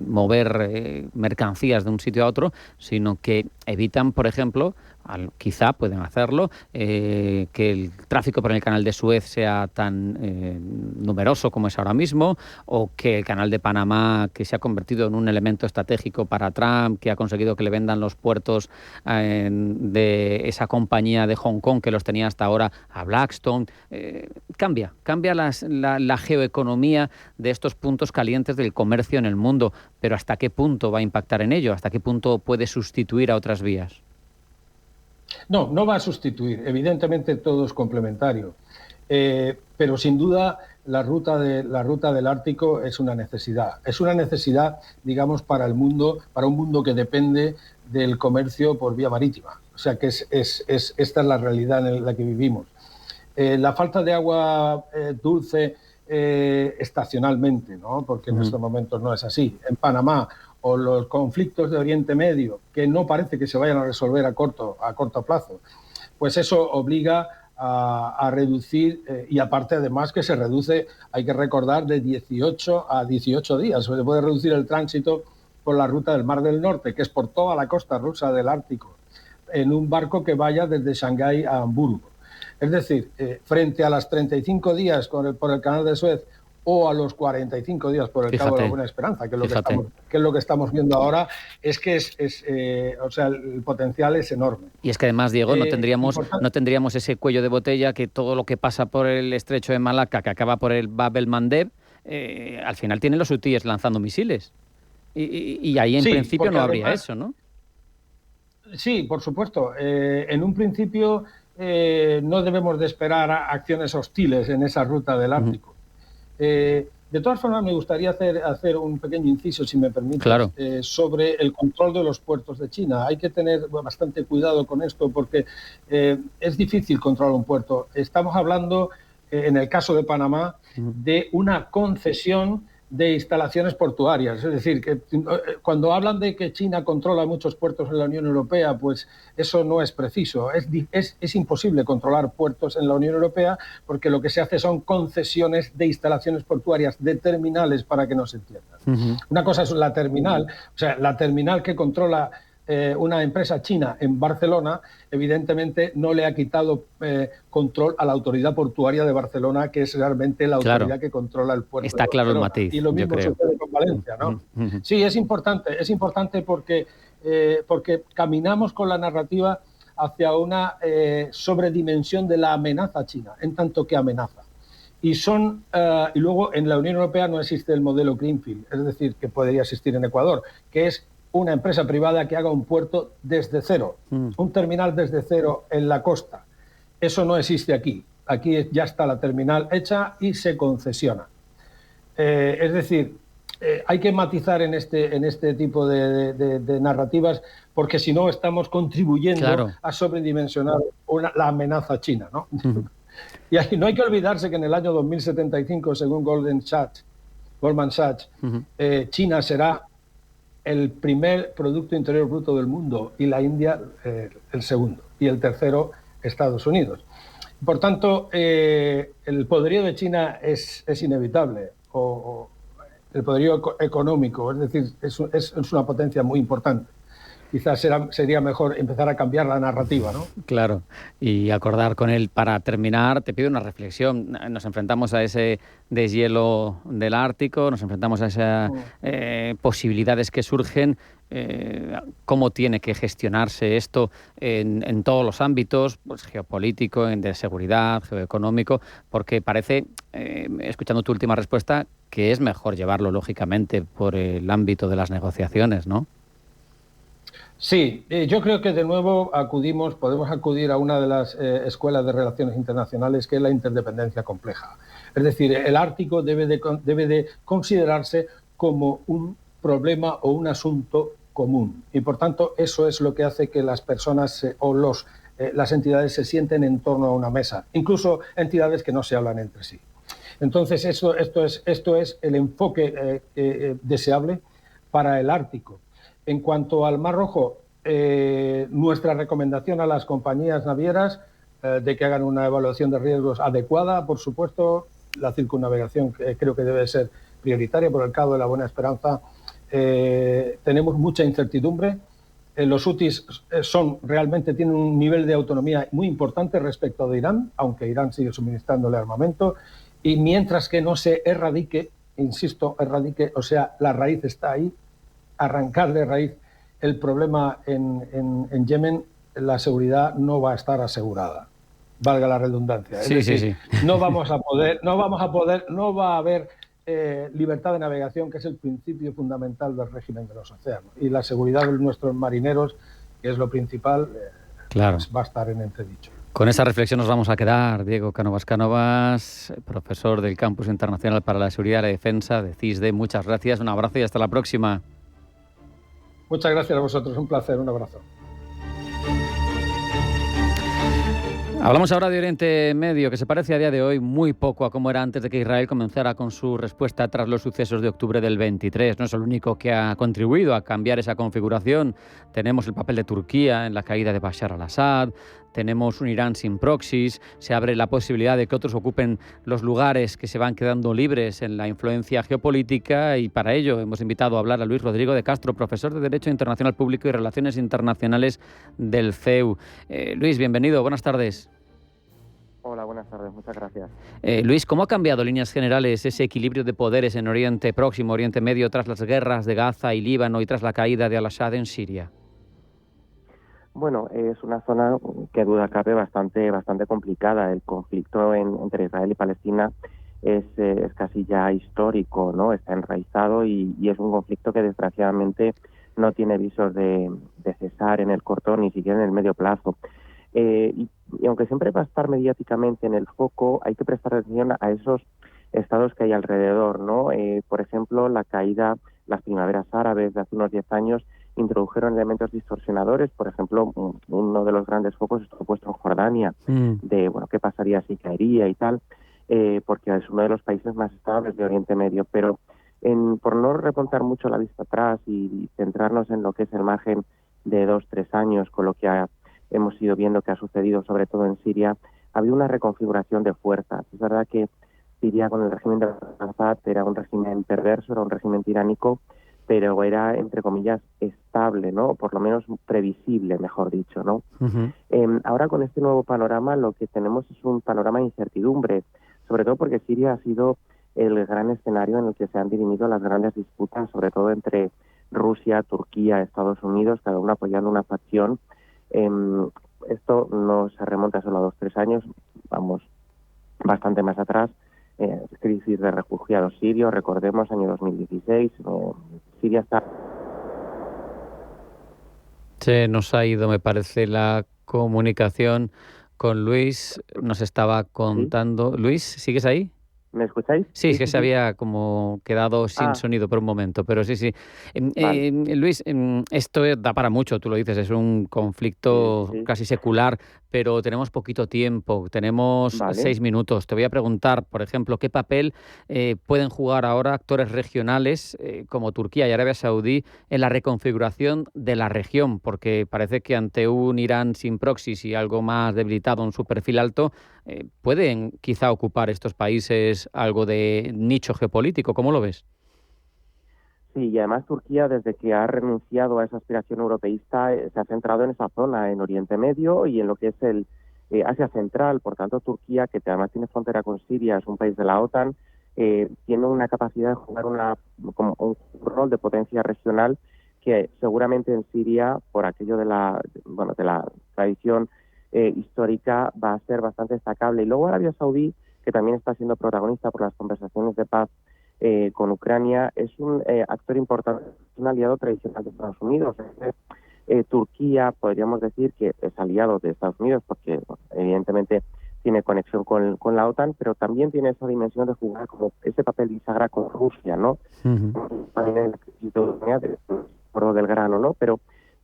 mover mercancías de un sitio a otro, sino que evitan, por ejemplo, quizá pueden hacerlo, que el tráfico por el canal de Suez sea tan numeroso como es ahora mismo, o que el canal de Panamá, que se ha convertido en un elemento estratégico para Trump, que ha conseguido que le vendan los puertos de esa compañía de Hong Kong que los tenía hasta ahora a Blackstone, cambia la geoeconomía de estos puntos calientes del comercio en el mundo, pero ¿hasta qué punto va a impactar en ello? ¿Hasta qué punto puede sustituir a otras vías? No va a sustituir. Evidentemente todo es complementario. Pero sin duda la ruta del Ártico es una necesidad. Es una necesidad, digamos, para el mundo, para un mundo que depende del comercio por vía marítima. O sea que esta es la realidad en la que vivimos. La falta de agua dulce estacionalmente, ¿no? Porque en estos momentos no es así. En Panamá, o los conflictos de Oriente Medio, que no parece que se vayan a resolver a corto plazo, pues eso obliga a reducir, y aparte además que se reduce, hay que recordar, de 18 a 18 días. Se puede reducir el tránsito por la ruta del Mar del Norte, que es por toda la costa rusa del Ártico, en un barco que vaya desde Shanghái a Hamburgo. Es decir, frente a las 35 días por el Canal de Suez o a los 45 días por el Cabo de la Buena Esperanza, que es lo que estamos viendo ahora, es que o sea, el potencial es enorme. Y es que además, Diego, no tendríamos ese cuello de botella que todo lo que pasa por el estrecho de Malaca, que acaba por el Bab el-Mandeb, al final tienen los hutíes lanzando misiles. Y ahí en principio no habría eso, ¿no? Sí, por supuesto. En un principio no debemos de esperar acciones hostiles en esa ruta del Ártico. De todas formas, me gustaría hacer un pequeño inciso, si me permite, claro, sobre el control de los puertos de China. Hay que tener bastante cuidado con esto porque es difícil controlar un puerto. Estamos hablando, en el caso de Panamá, de una concesión de instalaciones portuarias. Es decir, que cuando hablan de que China controla muchos puertos en la Unión Europea, pues eso no es preciso. Es imposible controlar puertos en la Unión Europea porque lo que se hace son concesiones de instalaciones portuarias, de terminales, para que nos entiendan. Una cosa es la terminal, o sea, la terminal que controla una empresa china en Barcelona, evidentemente no le ha quitado control a la autoridad portuaria de Barcelona, que es realmente la autoridad que controla el puerto. Está claro el matiz. Y lo mismo sucede con Valencia, ¿no? Sí, es importante porque caminamos con la narrativa hacia una sobredimensión de la amenaza china, en tanto que amenaza. Y luego en la Unión Europea no existe el modelo Greenfield, es decir, que podría existir en Ecuador, que es una empresa privada que haga un puerto desde cero, un terminal desde cero en la costa. Eso no existe aquí. Aquí ya está la terminal hecha y se concesiona. Es decir, hay que matizar en este tipo de narrativas, porque si no estamos contribuyendo a sobredimensionar la amenaza china, ¿no? Y aquí no hay que olvidarse que en el año 2075, según Goldman Sachs, China será el primer Producto Interior Bruto del mundo y la India el segundo, y el tercero Estados Unidos. Por tanto, el poderío de China es inevitable, o el poderío económico, es decir, es una potencia muy importante. Quizás sería mejor empezar a cambiar la narrativa, ¿no? Claro, y acordar con él. Para terminar, te pido una reflexión. Nos enfrentamos a ese deshielo del Ártico, nos enfrentamos a esas posibilidades que surgen. ¿Cómo tiene que gestionarse esto en todos los ámbitos, pues, geopolítico, de seguridad, geoeconómico? Porque parece, escuchando tu última respuesta, que es mejor llevarlo, lógicamente, por el ámbito de las negociaciones, ¿no? Sí, yo creo que de nuevo podemos acudir a una de las escuelas de relaciones internacionales, que es la interdependencia compleja. Es decir, el Ártico debe de considerarse como un problema o un asunto común. Y por tanto, eso es lo que hace que las personas las entidades se sienten en torno a una mesa, incluso entidades que no se hablan entre sí. Entonces, esto es el enfoque deseable para el Ártico. En cuanto al Mar Rojo, nuestra recomendación a las compañías navieras de que hagan una evaluación de riesgos adecuada, por supuesto. La circunnavegación creo que debe ser prioritaria por el Cabo de la Buena Esperanza. Tenemos mucha incertidumbre. Los hutis tienen un nivel de autonomía muy importante respecto de Irán, aunque Irán sigue suministrándole armamento. Y mientras que no se erradique, o sea, la raíz está ahí, arrancar de raíz el problema en Yemen, la seguridad no va a estar asegurada, valga la redundancia. Sí. No va a haber libertad de navegación, que es el principio fundamental del régimen de los océanos, y la seguridad de nuestros marineros, que es lo principal, pues va a estar en entredicho. Con esa reflexión nos vamos a quedar. Diego Cánovas, profesor del Campus Internacional para la Seguridad y la Defensa de CISDE. Muchas gracias, un abrazo y hasta la próxima. Muchas gracias a vosotros, un placer, un abrazo. Hablamos ahora de Oriente Medio, que se parece a día de hoy muy poco a cómo era antes de que Israel comenzara con su respuesta tras los sucesos de octubre del 23. No es el único que ha contribuido a cambiar esa configuración. Tenemos el papel de Turquía en la caída de Bashar al-Assad, tenemos un Irán sin proxies, se abre la posibilidad de que otros ocupen los lugares que se van quedando libres en la influencia geopolítica, y para ello hemos invitado a hablar a Luis Rodrigo de Castro, profesor de Derecho Internacional Público y Relaciones Internacionales del CEU. Luis, bienvenido, buenas tardes. Hola, buenas tardes, muchas gracias. Luis, ¿cómo ha cambiado en líneas generales ese equilibrio de poderes en Oriente Próximo, Oriente Medio, tras las guerras de Gaza y Líbano y tras la caída de al-Assad en Siria? Bueno, es una zona que duda cabe bastante complicada. El conflicto entre Israel y Palestina es casi ya histórico, ¿no? Está enraizado y es un conflicto que desgraciadamente no tiene visos de cesar en el corto ni siquiera en el medio plazo. Y aunque siempre va a estar mediáticamente en el foco, hay que prestar atención a esos estados que hay alrededor, ¿no? Por ejemplo, las primaveras árabes de hace unos 10 años introdujeron elementos distorsionadores. Por ejemplo, uno de los grandes focos estuvo puesto en Jordania, de, qué pasaría si caería y tal, porque es uno de los países más estables de Oriente Medio. Pero por no remontar mucho la vista atrás y centrarnos en lo que es el margen de 2-3 años, con lo que hemos ido viendo que ha sucedido sobre todo en Siria, ha habido una reconfiguración de fuerzas. Es verdad que Siria con el régimen de Assad era un régimen perverso, era un régimen tiránico, pero era, entre comillas, estable, ¿no? Por lo menos previsible, mejor dicho, ¿no? Ahora con este nuevo panorama lo que tenemos es un panorama de incertidumbre, sobre todo porque Siria ha sido el gran escenario en el que se han dirimido las grandes disputas, sobre todo entre Rusia, Turquía, Estados Unidos, cada uno apoyando una facción. Esto no se remonta solo a 2-3 años, vamos bastante más atrás. Crisis de refugiados sirios, recordemos, año 2016, Siria está... Se nos ha ido, me parece, la comunicación con Luis, nos estaba contando... ¿Sí? Luis, ¿sigues ahí? ¿Me escucháis? Sí, es que se había como quedado sin sonido por un momento, pero sí. Vale. Luis, esto da para mucho, tú lo dices, es un conflicto casi secular, pero tenemos poquito tiempo, tenemos 6 minutos. Te voy a preguntar, por ejemplo, ¿qué papel pueden jugar ahora actores regionales como Turquía y Arabia Saudí en la reconfiguración de la región? Porque parece que ante un Irán sin proxies y algo más debilitado en su perfil alto, pueden quizá ocupar estos países algo de nicho geopolítico. ¿Cómo lo ves? Sí, y además Turquía, desde que ha renunciado a esa aspiración europeísta, se ha centrado en esa zona, en Oriente Medio y en lo que es el Asia Central. Por tanto, Turquía, que además tiene frontera con Siria, es un país de la OTAN, tiene una capacidad de jugar como un rol de potencia regional que seguramente en Siria, por aquello de la tradición histórica, va a ser bastante destacable. Y luego Arabia Saudí, que también está siendo protagonista por las conversaciones de paz con Ucrania, es un actor importante, un aliado tradicional de Estados Unidos. Turquía, podríamos decir que es aliado de Estados Unidos porque evidentemente tiene conexión con la OTAN, pero también tiene esa dimensión de jugar como ese papel bisagra con Rusia, ¿no? También en la crisis de Ucrania, del grano, ¿no? Pero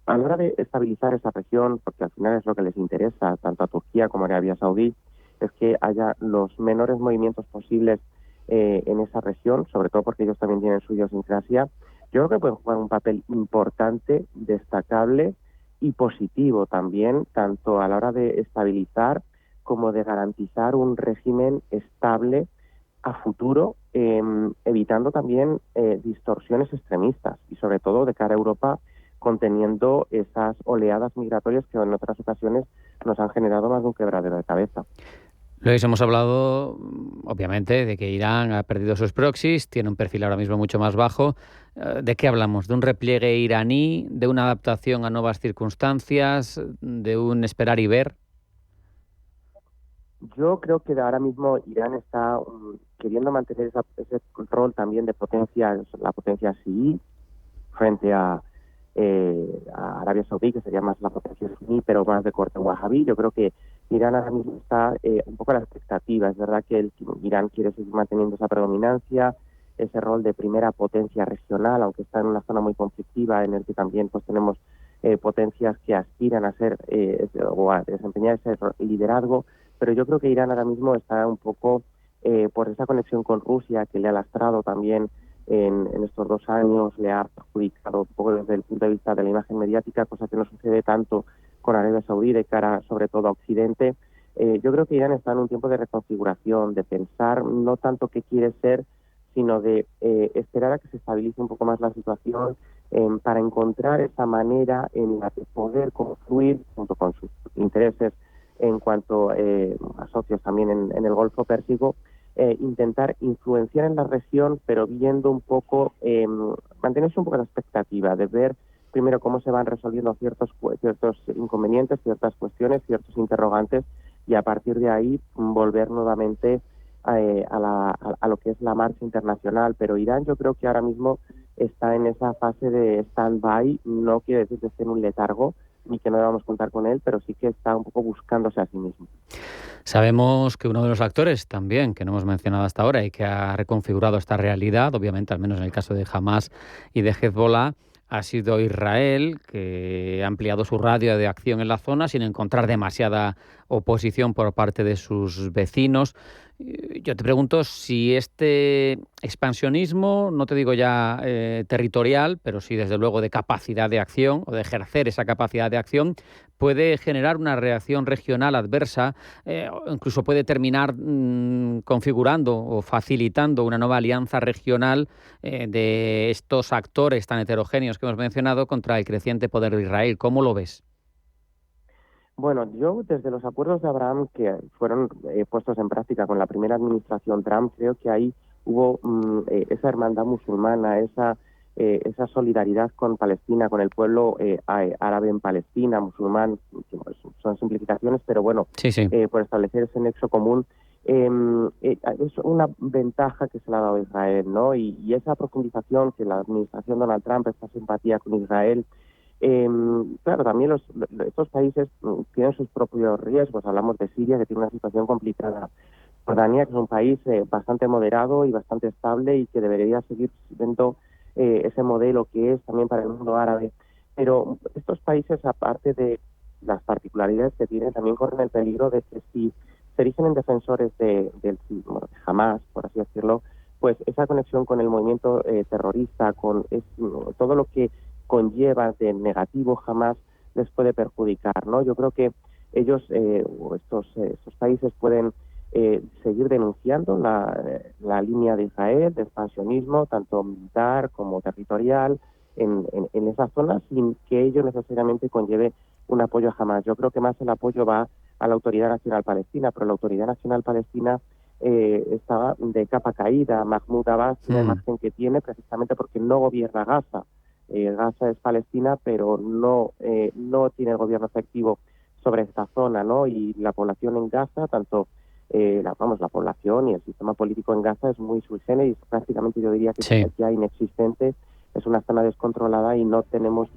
a la hora de estabilizar esa región, porque al final es lo que les interesa tanto a Turquía como a Arabia Saudí, es que haya los menores movimientos posibles en esa región, sobre todo porque ellos también tienen su idiosincrasia. Yo creo que pueden jugar un papel importante, destacable y positivo también, tanto a la hora de estabilizar como de garantizar un régimen estable a futuro, evitando también distorsiones extremistas y sobre todo de cara a Europa, conteniendo esas oleadas migratorias que en otras ocasiones nos han generado más de un quebradero de cabeza. Luis, hemos hablado, obviamente, de que Irán ha perdido sus proxies, tiene un perfil ahora mismo mucho más bajo. ¿De qué hablamos? ¿De un repliegue iraní? ¿De una adaptación a nuevas circunstancias? ¿De un esperar y ver? Yo creo que ahora mismo Irán está queriendo mantener ese rol también de potencia, la potencia chií, frente a Arabia Saudí, que sería más la potencia suní, pero más de corte wahabí. Yo creo que Irán ahora mismo está un poco a la expectativa. Es verdad que Irán quiere seguir manteniendo esa predominancia, ese rol de primera potencia regional, aunque está en una zona muy conflictiva en el que también pues tenemos potencias que aspiran a ser o a desempeñar ese liderazgo. Pero yo creo que Irán ahora mismo está un poco por esa conexión con Rusia que le ha lastrado también en estos 2 años, le ha perjudicado un poco desde el punto de vista de la imagen mediática, cosa que no sucede tanto Arabia Saudí de cara sobre todo a Occidente. Yo creo que Irán está en un tiempo de reconfiguración, de pensar no tanto qué quiere ser, sino de esperar a que se estabilice un poco más la situación para encontrar esa manera en la que poder confluir junto con sus intereses en cuanto a socios también en el Golfo Pérsico, intentar influenciar en la región, pero viendo un poco, mantenerse un poco la expectativa de ver primero cómo se van resolviendo ciertos inconvenientes, ciertas cuestiones, ciertos interrogantes, y a partir de ahí volver nuevamente a lo que es la marcha internacional. Pero Irán yo creo que ahora mismo está en esa fase de stand-by, no quiere decir que esté en un letargo, ni que no debamos contar con él, pero sí que está un poco buscándose a sí mismo. Sabemos que uno de los actores también, que no hemos mencionado hasta ahora y que ha reconfigurado esta realidad, obviamente al menos en el caso de Hamás y de Hezbollah, ha sido Israel, que ha ampliado su radio de acción en la zona sin encontrar demasiada oposición por parte de sus vecinos. Yo te pregunto si este expansionismo, no te digo ya territorial, pero sí desde luego de capacidad de acción o de ejercer esa capacidad de acción, puede generar una reacción regional adversa, o incluso puede terminar configurando o facilitando una nueva alianza regional de estos actores tan heterogéneos que hemos mencionado contra el creciente poder de Israel. ¿Cómo lo ves? Bueno, yo desde los acuerdos de Abraham que fueron puestos en práctica con la primera administración Trump, creo que ahí hubo esa hermandad musulmana, esa solidaridad con Palestina, con el pueblo árabe en Palestina, musulmán, son simplificaciones, pero bueno, sí. Por establecer ese nexo común. Es una ventaja que se le ha dado a Israel, ¿no? Y esa profundización que la administración Donald Trump, esta simpatía con Israel, claro, también estos países tienen sus propios riesgos. Hablamos de Siria, que tiene una situación complicada. Jordania, que es un país bastante moderado y bastante estable y que debería seguir siendo ese modelo que es también para el mundo árabe. Pero estos países, aparte de las particularidades que tienen, también corren el peligro de que si se erigen en defensores de Hamás, por así decirlo, pues esa conexión con el movimiento terrorista, con todo lo que conlleva de negativo Hamás, les puede perjudicar, ¿no? Yo creo que ellos, estos países, pueden seguir denunciando la línea de Israel, de expansionismo, tanto militar como territorial, en esa zona, sin que ello necesariamente conlleve un apoyo a Hamás. Yo creo que más el apoyo va a la Autoridad Nacional Palestina, pero la Autoridad Nacional Palestina estaba de capa caída. Mahmoud Abbas, la imagen que tiene, precisamente porque no gobierna Gaza. Gaza es Palestina, pero no tiene el gobierno efectivo sobre esta zona, ¿no? Y la población en Gaza, tanto la población y el sistema político en Gaza es muy sui generis, prácticamente yo diría que ya inexistente. Es una zona descontrolada y no tenemos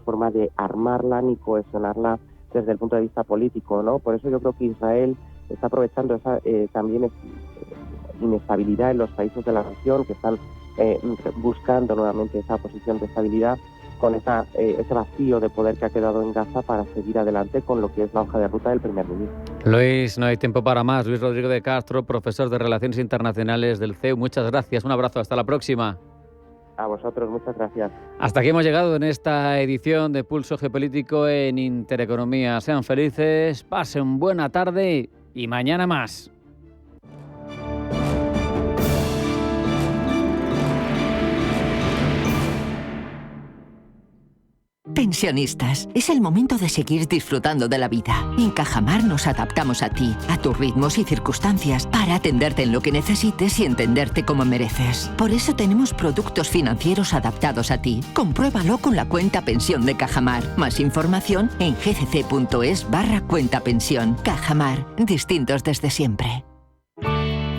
forma de armarla ni cohesionarla desde el punto de vista político, ¿no? Por eso yo creo que Israel está aprovechando esa también inestabilidad en los países de la región que están buscando nuevamente esa posición de estabilidad con ese vacío de poder que ha quedado en Gaza para seguir adelante con lo que es la hoja de ruta del primer ministro. Luis, no hay tiempo para más. Luis Rodrigo de Castro, profesor de Relaciones Internacionales del CEU. Muchas gracias. Un abrazo. Hasta la próxima. A vosotros, muchas gracias. Hasta aquí hemos llegado en esta edición de Pulso Geopolítico en Intereconomía. Sean felices, pasen buena tarde y mañana más. Pensionistas, es el momento de seguir disfrutando de la vida. En Cajamar nos adaptamos a ti, a tus ritmos y circunstancias, para atenderte en lo que necesites y entenderte como mereces. Por eso tenemos productos financieros adaptados a ti. Compruébalo con la cuenta pensión de Cajamar. Más información en gcc.es/cuenta pensión. Cajamar, distintos desde siempre.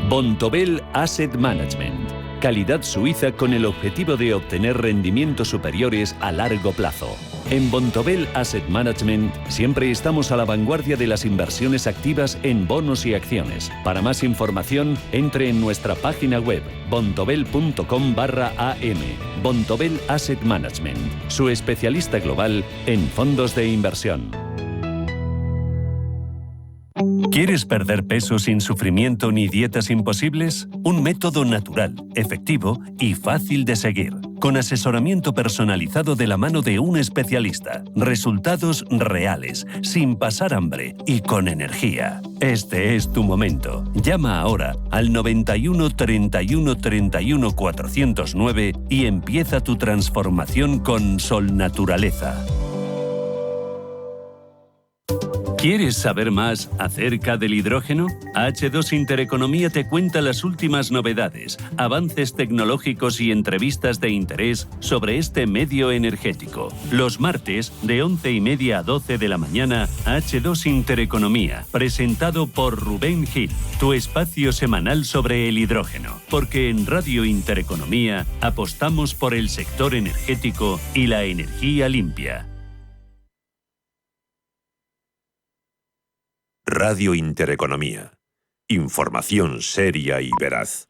Bontobel Asset Management. Calidad suiza con el objetivo de obtener rendimientos superiores a largo plazo. En Bontobel Asset Management siempre estamos a la vanguardia de las inversiones activas en bonos y acciones. Para más información, entre en nuestra página web bontobel.com/am. Bontobel Asset Management, su especialista global en fondos de inversión. ¿Quieres perder peso sin sufrimiento ni dietas imposibles? Un método natural, efectivo y fácil de seguir. con asesoramiento personalizado de la mano de un especialista. Resultados reales, sin pasar hambre y con energía. Este es tu momento. Llama ahora al 91 31 31 409 y empieza tu transformación con Sol Naturaleza. ¿Quieres saber más acerca del hidrógeno? H2 Intereconomía te cuenta las últimas novedades, avances tecnológicos y entrevistas de interés sobre este medio energético. Los martes, de 11:30 a 12 de la mañana, H2 Intereconomía, presentado por Rubén Gil, tu espacio semanal sobre el hidrógeno. Porque en Radio Intereconomía apostamos por el sector energético y la energía limpia. Radio Intereconomía. Información seria y veraz.